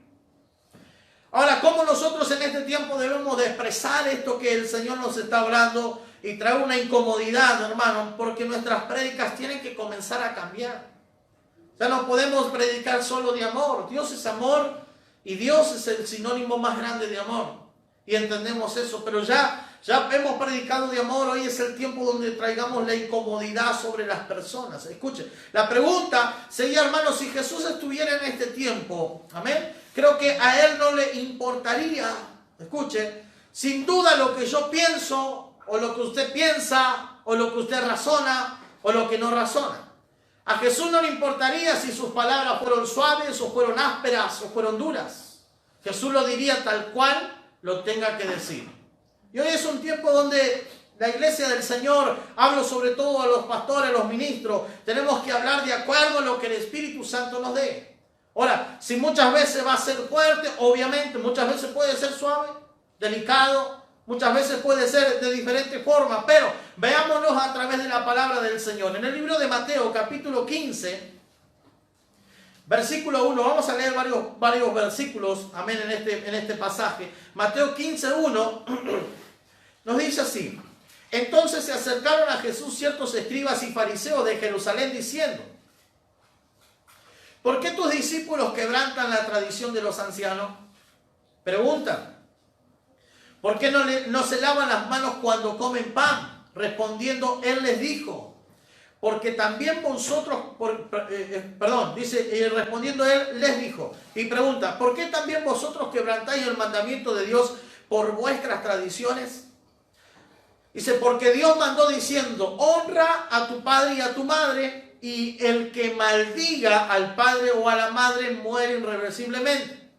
Ahora, ¿cómo nosotros en este tiempo debemos de expresar esto que el Señor nos está hablando y trae una incomodidad, hermano? Porque nuestras prédicas tienen que comenzar a cambiar. Ya no podemos predicar solo de amor. Dios es amor y Dios es el sinónimo más grande de amor. Y entendemos eso, pero ya hemos predicado de amor. Hoy es el tiempo donde traigamos la incomodidad sobre las personas. Escuchen, la pregunta sería, hermano, si Jesús estuviera en este tiempo, amén, creo que a Él no le importaría, escuche, sin duda lo que yo pienso, o lo que usted piensa, o lo que usted razona, o lo que no razona. A Jesús no le importaría si sus palabras fueron suaves, o fueron ásperas, o fueron duras. Jesús lo diría tal cual lo tenga que decir. Y hoy es un tiempo donde la iglesia del Señor, hablo sobre todo a los pastores, a los ministros, tenemos que hablar de acuerdo a lo que el Espíritu Santo nos dé. Ahora, si muchas veces va a ser fuerte, obviamente, muchas veces puede ser suave, delicado, muchas veces puede ser de diferentes formas, pero veámonos a través de la palabra del Señor. En el libro de Mateo, capítulo 15, versículo 1, vamos a leer varios versículos, amén, en este pasaje. Mateo 15, 1, nos dice así: entonces se acercaron a Jesús ciertos escribas y fariseos de Jerusalén diciendo: ¿por qué tus discípulos quebrantan la tradición de los ancianos? Preguntan: ¿por qué no se lavan las manos cuando comen pan? Respondiendo, él les dijo: porque también vosotros, respondiendo él les dijo, y pregunta: ¿por qué también vosotros quebrantáis el mandamiento de Dios por vuestras tradiciones? Dice: porque Dios mandó diciendo: honra a tu padre y a tu madre, y el que maldiga al padre o a la madre muere irreversiblemente.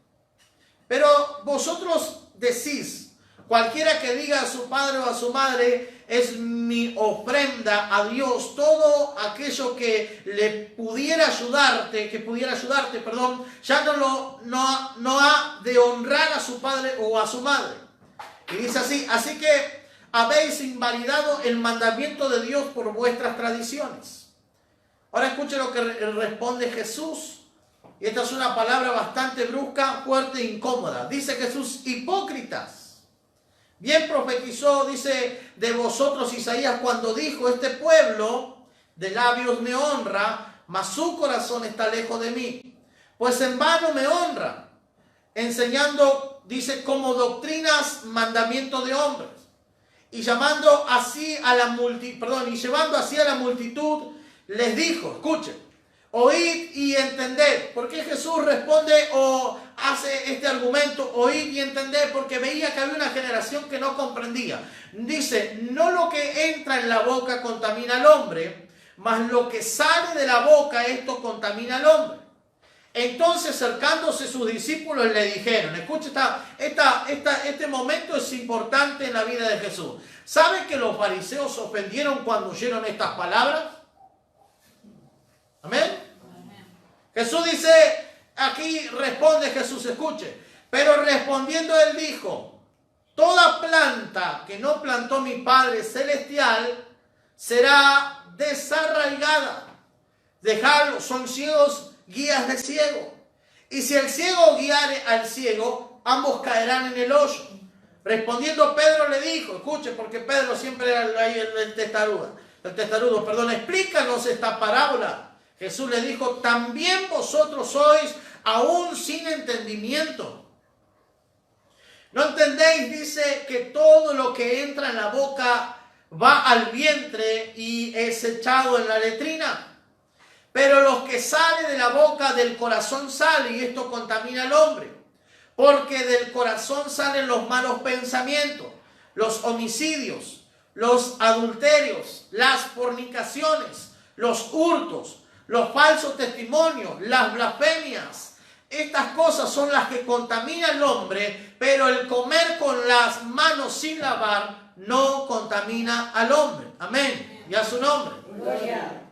Pero vosotros decís: cualquiera que diga a su padre o a su madre, es mi ofrenda a Dios, todo aquello que le pudiera ayudarte, ya no ha de honrar a su padre o a su madre. Y dice así: así que habéis invalidado el mandamiento de Dios por vuestras tradiciones. Ahora escuche lo que responde Jesús. Y esta es una palabra bastante brusca, fuerte e incómoda. Dice Jesús: hipócritas. Bien profetizó, dice, de vosotros Isaías cuando dijo: este pueblo de labios me honra, mas su corazón está lejos de mí. Pues en vano me honra, enseñando, dice, como doctrinas mandamientos de hombres. Y llevando así a la multitud, les dijo, escuchen, oíd y entended. ¿Por qué Jesús responde o hace este argumento, oíd y entended? Porque veía que había una generación que no comprendía. Dice: no lo que entra en la boca contamina al hombre, mas lo que sale de la boca, esto contamina al hombre. Entonces, acercándose sus discípulos, le dijeron, escucha, este momento es importante en la vida de Jesús. ¿Sabe que los fariseos se ofendieron cuando oyeron estas palabras? Amén. Jesús dice, aquí responde Jesús, escuche: pero respondiendo él dijo: toda planta que no plantó mi Padre Celestial será desarraigada. Dejadlo, son ciegos guías de ciego. Y si el ciego guiare al ciego, ambos caerán en el hoyo. Respondiendo Pedro le dijo, escuche, porque Pedro siempre era el testarudo, explícanos esta parábola. Jesús le dijo: también vosotros sois aún sin entendimiento. ¿No entendéis? Dice que todo lo que entra en la boca va al vientre y es echado en la letrina. Pero lo que sale de la boca, del corazón sale, y esto contamina al hombre. Porque del corazón salen los malos pensamientos, los homicidios, los adulterios, las fornicaciones, los hurtos, los falsos testimonios, las blasfemias. Estas cosas son las que contaminan al hombre, pero el comer con las manos sin lavar no contamina al hombre. Amén. Y a su nombre. Gloria.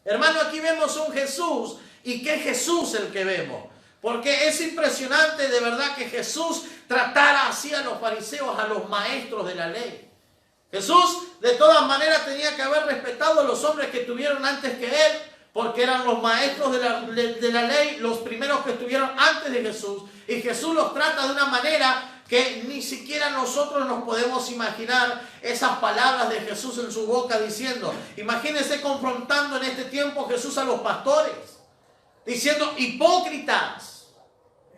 Hermano, aquí vemos un Jesús. ¿Y qué Jesús el que vemos? Porque es impresionante de verdad que Jesús tratara así a los fariseos, a los maestros de la ley. Jesús de todas maneras tenía que haber respetado a los hombres que estuvieron antes que él, porque eran los maestros de la ley, los primeros que estuvieron antes de Jesús. Y Jesús los trata de una manera que ni siquiera nosotros nos podemos imaginar esas palabras de Jesús en su boca diciendo. Imagínense confrontando en este tiempo Jesús a los pastores, diciendo: hipócritas.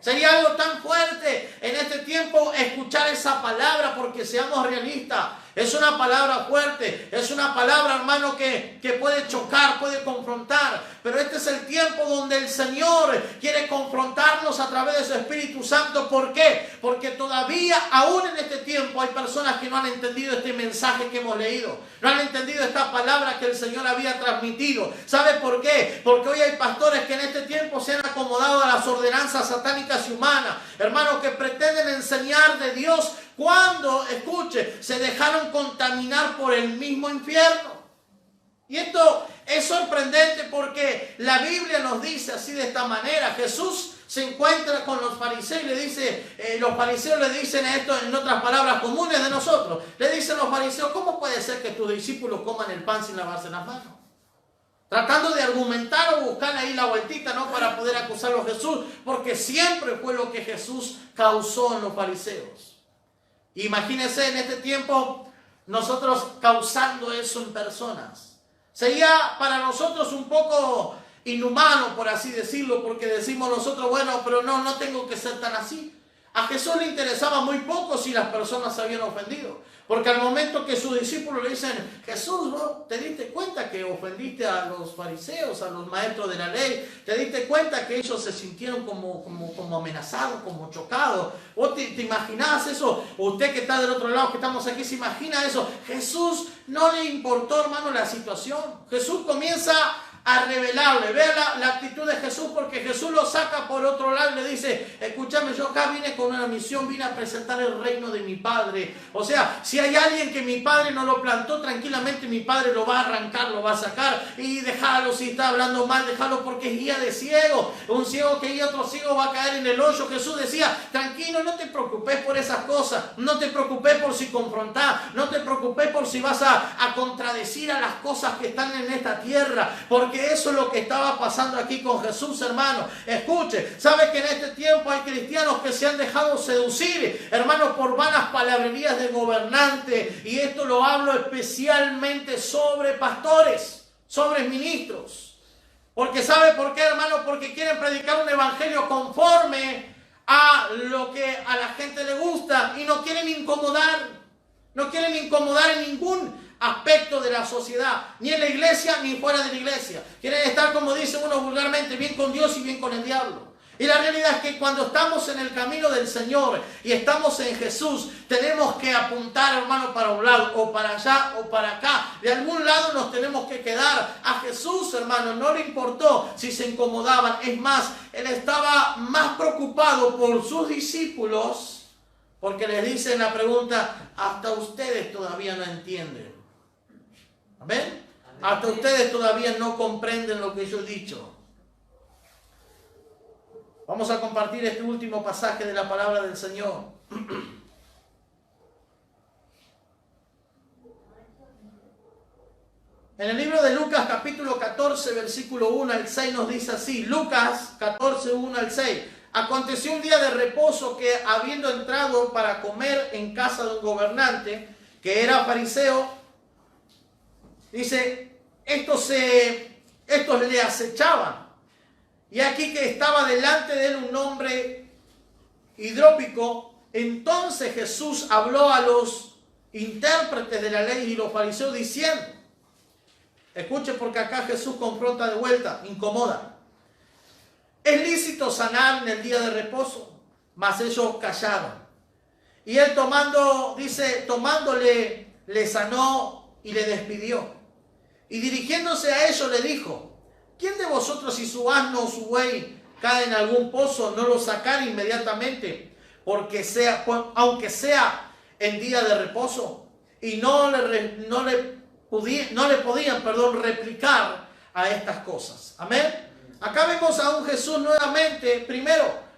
Sería algo tan fuerte en este tiempo escuchar esa palabra, porque seamos realistas, es una palabra fuerte, es una palabra, hermano, que puede chocar, puede confrontar. Pero este es el tiempo donde el Señor quiere confrontarnos a través de su Espíritu Santo. ¿Por qué? Porque todavía, aún en este tiempo, hay personas que no han entendido este mensaje que hemos leído. No han entendido esta palabra que el Señor había transmitido. ¿Sabe por qué? Porque hoy hay pastores que en este tiempo se han acomodado a las ordenanzas satánicas y humanas. Hermanos, que pretenden enseñar de Dios cuando, escuche, se dejaron contaminar por el mismo infierno. Y esto es sorprendente porque la Biblia nos dice así de esta manera. Jesús se encuentra con los fariseos y le dice, los fariseos le dicen esto en otras palabras comunes de nosotros. Le dicen los fariseos, ¿cómo puede ser que tus discípulos coman el pan sin lavarse las manos? Tratando de argumentar o buscar ahí la vueltita, ¿no? Para poder acusarlo a Jesús, porque siempre fue lo que Jesús causó en los fariseos. Imagínense en este tiempo nosotros causando eso en personas. Sería para nosotros un poco inhumano, por así decirlo, porque decimos nosotros, bueno, pero no tengo que ser tan así. A Jesús le interesaba muy poco si las personas se habían ofendido. Porque al momento que sus discípulos le dicen, Jesús, ¿no? ¿Te diste cuenta que ofendiste a los fariseos, a los maestros de la ley? ¿Te diste cuenta que ellos se sintieron como amenazados, como chocados? ¿Vos te imaginás eso? Usted que está del otro lado, que estamos aquí, ¿se imagina eso? Jesús no le importó, hermano, la situación. Jesús comienza a revelarle. Vea la actitud de Jesús, porque Jesús lo saca por otro lado y le dice, escúchame, yo acá vine con una misión, vine a presentar el reino de mi Padre. O sea, si hay alguien que mi Padre no lo plantó, tranquilamente mi Padre lo va a arrancar, lo va a sacar, y déjalo, si está hablando mal, déjalo, porque es guía de ciego. Un ciego que guía a otro ciego va a caer en el hoyo. Jesús decía, tranquilo, no te preocupes por esas cosas, no te preocupes por si confrontar, no te preocupes por si vas a contradecir a las cosas que están en esta tierra, porque eso es lo que estaba pasando aquí con Jesús, hermano. Escuche, ¿sabe que en este tiempo hay cristianos que se han dejado seducir, hermano, por vanas palabrerías de gobernantes? Y esto lo hablo especialmente sobre pastores, sobre ministros. Porque ¿sabe por qué, hermano? Porque quieren predicar un evangelio conforme a lo que a la gente le gusta y no quieren incomodar. No quieren incomodar en ningún aspecto de la sociedad, ni en la iglesia ni fuera de la iglesia. Quieren estar, como dice uno vulgarmente, bien con Dios y bien con el diablo. Y la realidad es que cuando estamos en el camino del Señor y estamos en Jesús, tenemos que apuntar, hermano, para un lado o para allá o para acá. De algún lado nos tenemos que quedar. A Jesús, hermano, no le importó si se incomodaban. Es más, Él estaba más preocupado por sus discípulos, porque les dicen la pregunta, hasta ustedes todavía no entienden. ¿Amén? Hasta ustedes todavía no comprenden lo que yo he dicho. Vamos a compartir este último pasaje de la palabra del Señor. En el libro de Lucas, capítulo 14, versículo 1 al 6, nos dice así. Lucas 14, 1 al 6. Aconteció un día de reposo que, habiendo entrado para comer en casa de un gobernante, que era fariseo, dice, estos le acechaban. Y aquí que estaba delante de él un hombre hidrópico. Entonces Jesús habló a los intérpretes de la ley y los fariseos diciendo, escuche, porque acá Jesús confronta de vuelta, incomoda. ¿Es lícito sanar en el día de reposo? Mas ellos callaron. Y él tomándole, le sanó y le despidió. Y dirigiéndose a ellos le dijo, ¿quién de vosotros, si su asno o su buey cae en algún pozo, no lo sacará inmediatamente, aunque sea en día de reposo? Y no le podían replicar a estas cosas. Amén. Acá vemos a un Jesús nuevamente.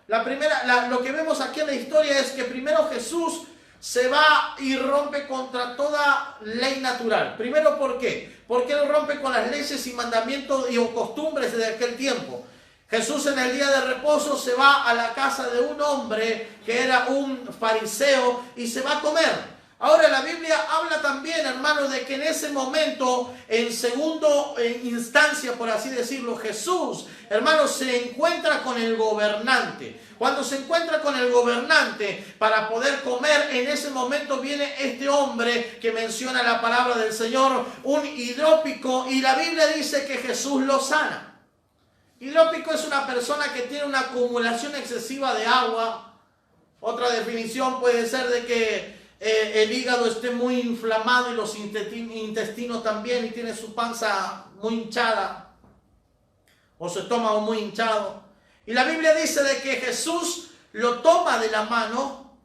Lo que vemos aquí en la historia es que primero Jesús se va y rompe contra toda ley natural. Primero, ¿por qué? Porque él rompe con las leyes y mandamientos y costumbres de aquel tiempo. Jesús en el día de reposo se va a la casa de un hombre que era un fariseo y se va a comer. Ahora la Biblia habla también, hermanos, de que en ese momento, en instancia, por así decirlo, Jesús, hermanos, se encuentra con el gobernante. Cuando se encuentra con el gobernante para poder comer, en ese momento viene este hombre que menciona la palabra del Señor, un hidrópico, y la Biblia dice que Jesús lo sana. Hidrópico es una persona que tiene una acumulación excesiva de agua. Otra definición puede ser de que el hígado esté muy inflamado y los intestinos también, y tiene su panza muy hinchada o su estómago muy hinchado. Y la Biblia dice de que Jesús lo toma de la mano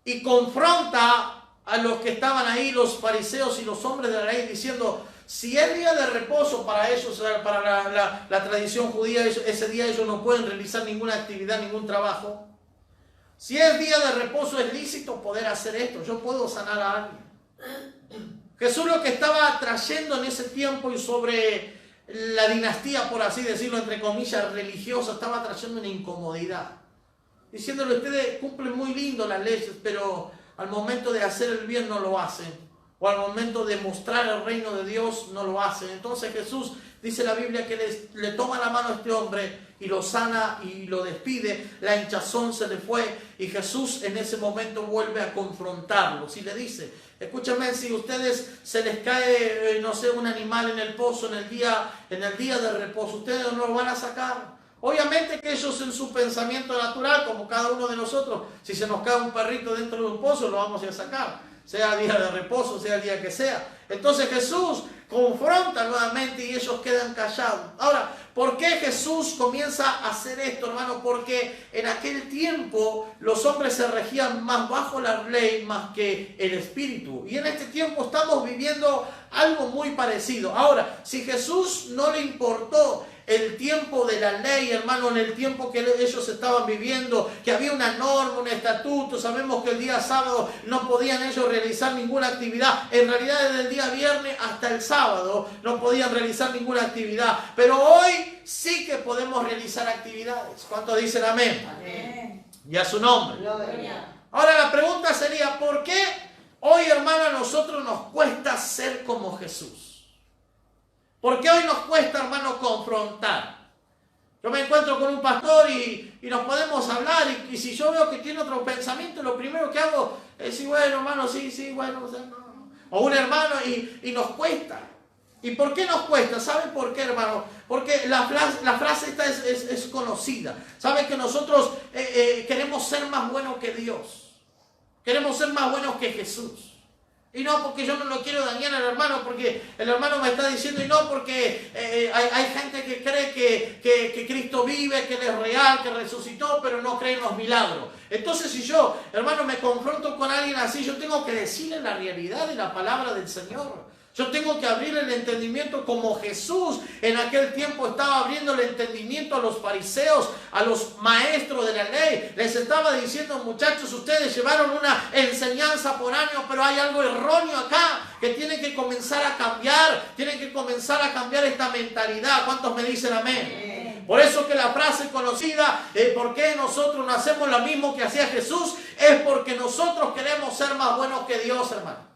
y confronta a los que estaban ahí, los fariseos y los hombres de la ley, diciendo: si es día de reposo para ellos, para la tradición judía, ese día ellos no pueden realizar ninguna actividad, ningún trabajo. Si es día de reposo, es lícito poder hacer esto. Yo puedo sanar a alguien. Jesús lo que estaba trayendo en ese tiempo y sobre la dinastía, por así decirlo, entre comillas, religiosa, estaba trayendo una incomodidad. Diciéndole: ustedes cumplen muy lindo las leyes, pero al momento de hacer el bien no lo hacen. O al momento de mostrar el reino de Dios no lo hacen. Entonces Jesús, dice la Biblia, que le toma la mano a este hombre y lo sana y lo despide. La hinchazón se le fue y Jesús en ese momento vuelve a confrontarlos y le dice: escúchame, si a ustedes se les cae, no sé, un animal en el pozo en el día de reposo, ustedes no lo van a sacar. Obviamente que ellos, en su pensamiento natural, como cada uno de nosotros, si se nos cae un perrito dentro de un pozo, lo vamos a sacar, sea día de reposo, sea el día que sea. Entonces Jesús confronta nuevamente y ellos quedan callados. Ahora, ¿por qué Jesús comienza a hacer esto, hermano? Porque en aquel tiempo los hombres se regían más bajo la ley más que el Espíritu. Y en este tiempo estamos viviendo algo muy parecido. Ahora, si Jesús no le importó el tiempo de la ley, hermano, en el tiempo que ellos estaban viviendo, que había una norma, un estatuto, sabemos que el día sábado no podían ellos realizar ninguna actividad. En realidad, desde el día viernes hasta el sábado no podían realizar ninguna actividad, pero hoy sí que podemos realizar actividades. ¿Cuántos dicen amén? Amén. Y a su nombre. Gloria. Ahora la pregunta sería: ¿por qué hoy, hermano, a nosotros nos cuesta ser como Jesús? ¿Por qué hoy nos cuesta, hermano, confrontar? Yo me encuentro con un pastor y nos podemos hablar, y si yo veo que tiene otro pensamiento, lo primero que hago es decir: bueno, hermano, sí, bueno, o sea, no. O un hermano, y nos cuesta. ¿Y por qué nos cuesta? ¿Saben por qué, hermano? Porque la frase esta es conocida. ¿Saben que nosotros queremos ser más buenos que Dios? Queremos ser más buenos que Jesús. Y no porque yo no lo quiero dañar al hermano, porque el hermano me está diciendo, y no porque hay gente que cree que Cristo vive, que Él es real, que resucitó, pero no cree en los milagros. Entonces, si yo, hermano, me confronto con alguien así, yo tengo que decirle la realidad de la palabra del Señor. Yo tengo que abrirle el entendimiento como Jesús en aquel tiempo estaba abriendo el entendimiento a los fariseos, a los maestros de la ley. Les estaba diciendo: muchachos, ustedes llevaron una enseñanza por años, pero hay algo erróneo acá que tienen que comenzar a cambiar. Tienen que comenzar a cambiar esta mentalidad. ¿Cuántos me dicen amén? Por eso que la frase conocida, ¿por qué nosotros no hacemos lo mismo que hacía Jesús? Es porque nosotros queremos ser más buenos que Dios, hermano.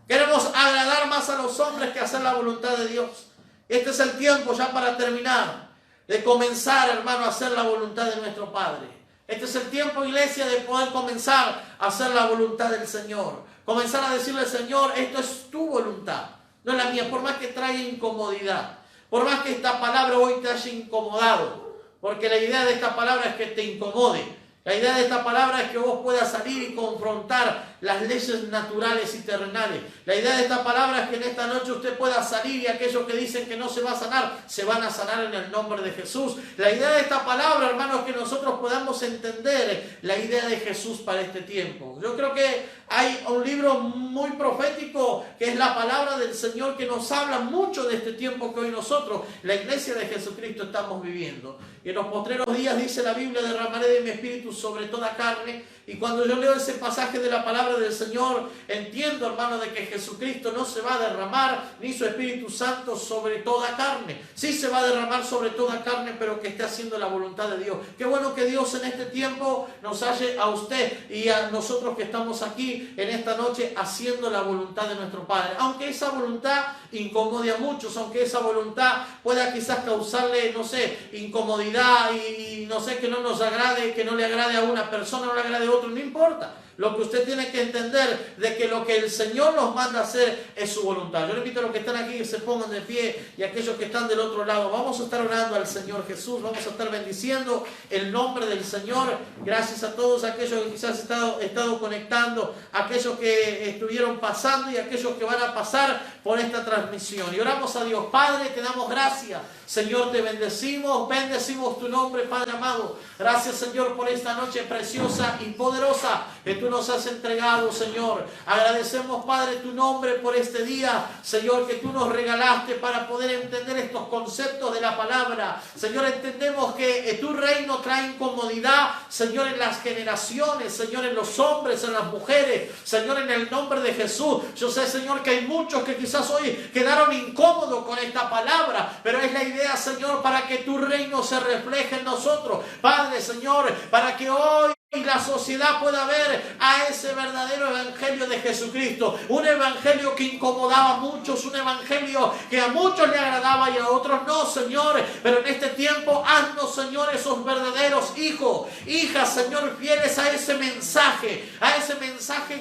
Queremos agradar más a los hombres que hacer la voluntad de Dios. Este es el tiempo, ya para terminar, de comenzar, hermano, a hacer la voluntad de nuestro Padre. Este es el tiempo, iglesia, de poder comenzar a hacer la voluntad del Señor. Comenzar a decirle: Señor, esto es tu voluntad, no es la mía. Por más que traiga incomodidad, por más que esta palabra hoy te haya incomodado, porque la idea de esta palabra es que te incomode. La idea de esta palabra es que vos puedas salir y confrontar las leyes naturales y terrenales. La idea de esta palabra es que en esta noche usted pueda salir y aquellos que dicen que no se va a sanar, se van a sanar en el nombre de Jesús. La idea de esta palabra, hermanos, es que nosotros podamos entender la idea de Jesús para este tiempo. Yo creo que hay un libro muy profético que es la palabra del Señor, que nos habla mucho de este tiempo que hoy nosotros, la iglesia de Jesucristo, estamos viviendo. Y en los postreros días, dice la Biblia, derramaré de mi espíritu sobre toda carne. Y cuando yo leo ese pasaje de la palabra del Señor, entiendo, hermano, de que Jesucristo no se va a derramar, ni su Espíritu Santo, sobre toda carne. Sí se va a derramar sobre toda carne, pero que esté haciendo la voluntad de Dios. Qué bueno que Dios en este tiempo nos halle a usted y a nosotros que estamos aquí en esta noche haciendo la voluntad de nuestro Padre. Aunque esa voluntad incomode a muchos, aunque esa voluntad pueda quizás causarle, no sé, incomodidad y no sé, que no nos agrade, que no le agrade a una persona, no le agrade a otro, no importa. Lo que usted tiene que entender de que lo que el Señor nos manda a hacer es su voluntad. Yo le invito a los que están aquí que se pongan de pie y a aquellos que están del otro lado. Vamos a estar orando al Señor Jesús. Vamos a estar bendiciendo el nombre del Señor. Gracias a todos aquellos que quizás estado conectando, aquellos que estuvieron pasando y aquellos que van a pasar por esta transmisión. Y oramos a Dios. Padre, te damos gracias. Señor, te bendecimos tu nombre, Padre amado. Gracias, Señor, por esta noche preciosa y poderosa que tú nos has entregado, Señor. Agradecemos, Padre, tu nombre por este día, Señor, que tú nos regalaste para poder entender estos conceptos de la palabra. Señor, entendemos que tu reino trae incomodidad, Señor, en las generaciones, Señor, en los hombres, en las mujeres, Señor, en el nombre de Jesús. Yo sé, Señor, que hay muchos que quizás hoy quedaron incómodos con esta palabra, pero es la idea, Señor, para que tu reino se refleje en nosotros. Padre, Señor, para que hoy y la sociedad pueda ver a ese verdadero evangelio de Jesucristo. Un evangelio que incomodaba a muchos, un evangelio que a muchos le agradaba y a otros no, Señor. Pero en este tiempo, haznos, Señor, esos verdaderos hijos, hijas, Señor, fieles a ese mensaje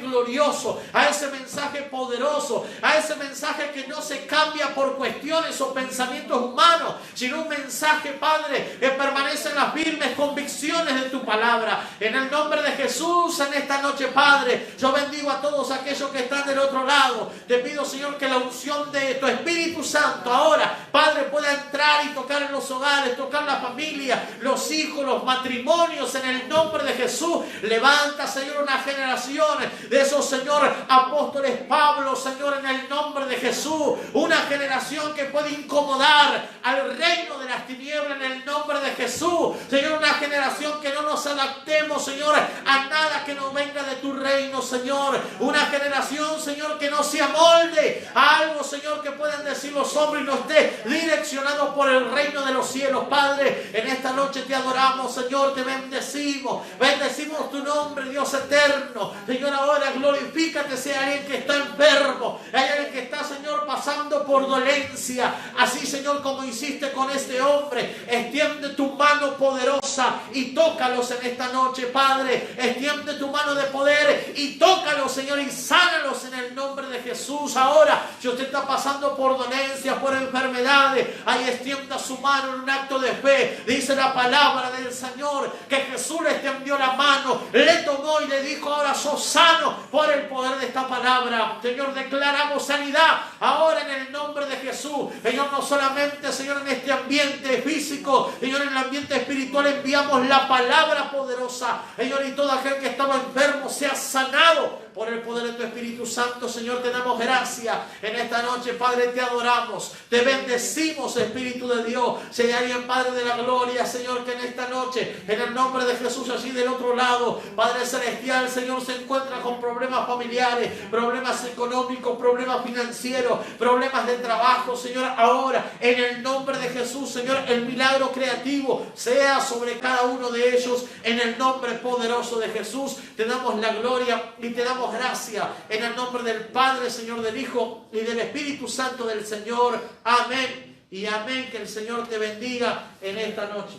glorioso, a ese mensaje poderoso, a ese mensaje que no se cambia por cuestiones o pensamientos humanos, sino un mensaje, Padre, que permanece en las firmes convicciones de tu palabra. En el nombre de Jesús, en esta noche, Padre, yo bendigo a todos aquellos que están del otro lado. Te pido, Señor, que la unción de tu Espíritu Santo ahora, Padre, pueda entrar y tocar en los hogares, tocar la familia, los hijos, los matrimonios, en el nombre de Jesús. Levanta, Señor, una generación de esos, Señor, apóstoles Pablo, Señor, en el nombre de Jesús. Una generación que puede incomodar al reino de las tinieblas en el nombre de Jesús. Señor, una generación que no nos adaptemos, Señor, a nada que no venga de tu reino, Señor. Una generación, Señor, que no se amolde a algo, Señor, que puedan decir los hombres y no esté direccionado por el reino de los cielos. Padre, en esta noche te adoramos, Señor, te bendecimos. Bendecimos tu nombre, Dios eterno. Señor, ahora glorifícate si hay alguien que está enfermo, hay alguien que está, Señor, pasando por dolencia. Así, Señor, como hiciste con este hombre, extiende tu mano poderosa y tócalos en esta noche, Padre. Extiende tu mano de poder y tócalos, Señor, y sánalos en el nombre de Jesús. Ahora, si usted está pasando por dolencias, por enfermedades, ahí extienda su mano en un acto de fe. Dice la palabra del Señor que Jesús le extendió la mano, le tomó y le dijo: ahora sos sano por el poder de esta palabra. Señor, declaramos sanidad ahora en el nombre de Jesús. Señor, no solamente, Señor, en este ambiente físico, Señor, en el ambiente espiritual enviamos la palabra poderosa, Señor, y todo aquel que estaba enfermo sea sanado por el poder de tu Espíritu Santo. Señor, te damos gracias en esta noche, Padre, te adoramos, te bendecimos, Espíritu de Dios. Si hay alguien, Padre de la gloria, Señor, que en esta noche, en el nombre de Jesús, allí del otro lado, Padre celestial, Señor, se encuentra con problemas familiares, problemas económicos, problemas financieros, problemas de trabajo, Señor, ahora, en el nombre de Jesús, Señor, el milagro creativo sea sobre cada uno de ellos, en el nombre poderoso de Jesús. Te damos la gloria y te damos gracias en el nombre del Padre, Señor, del Hijo y del Espíritu Santo del Señor. Amén y amén. Que el Señor te bendiga en esta noche.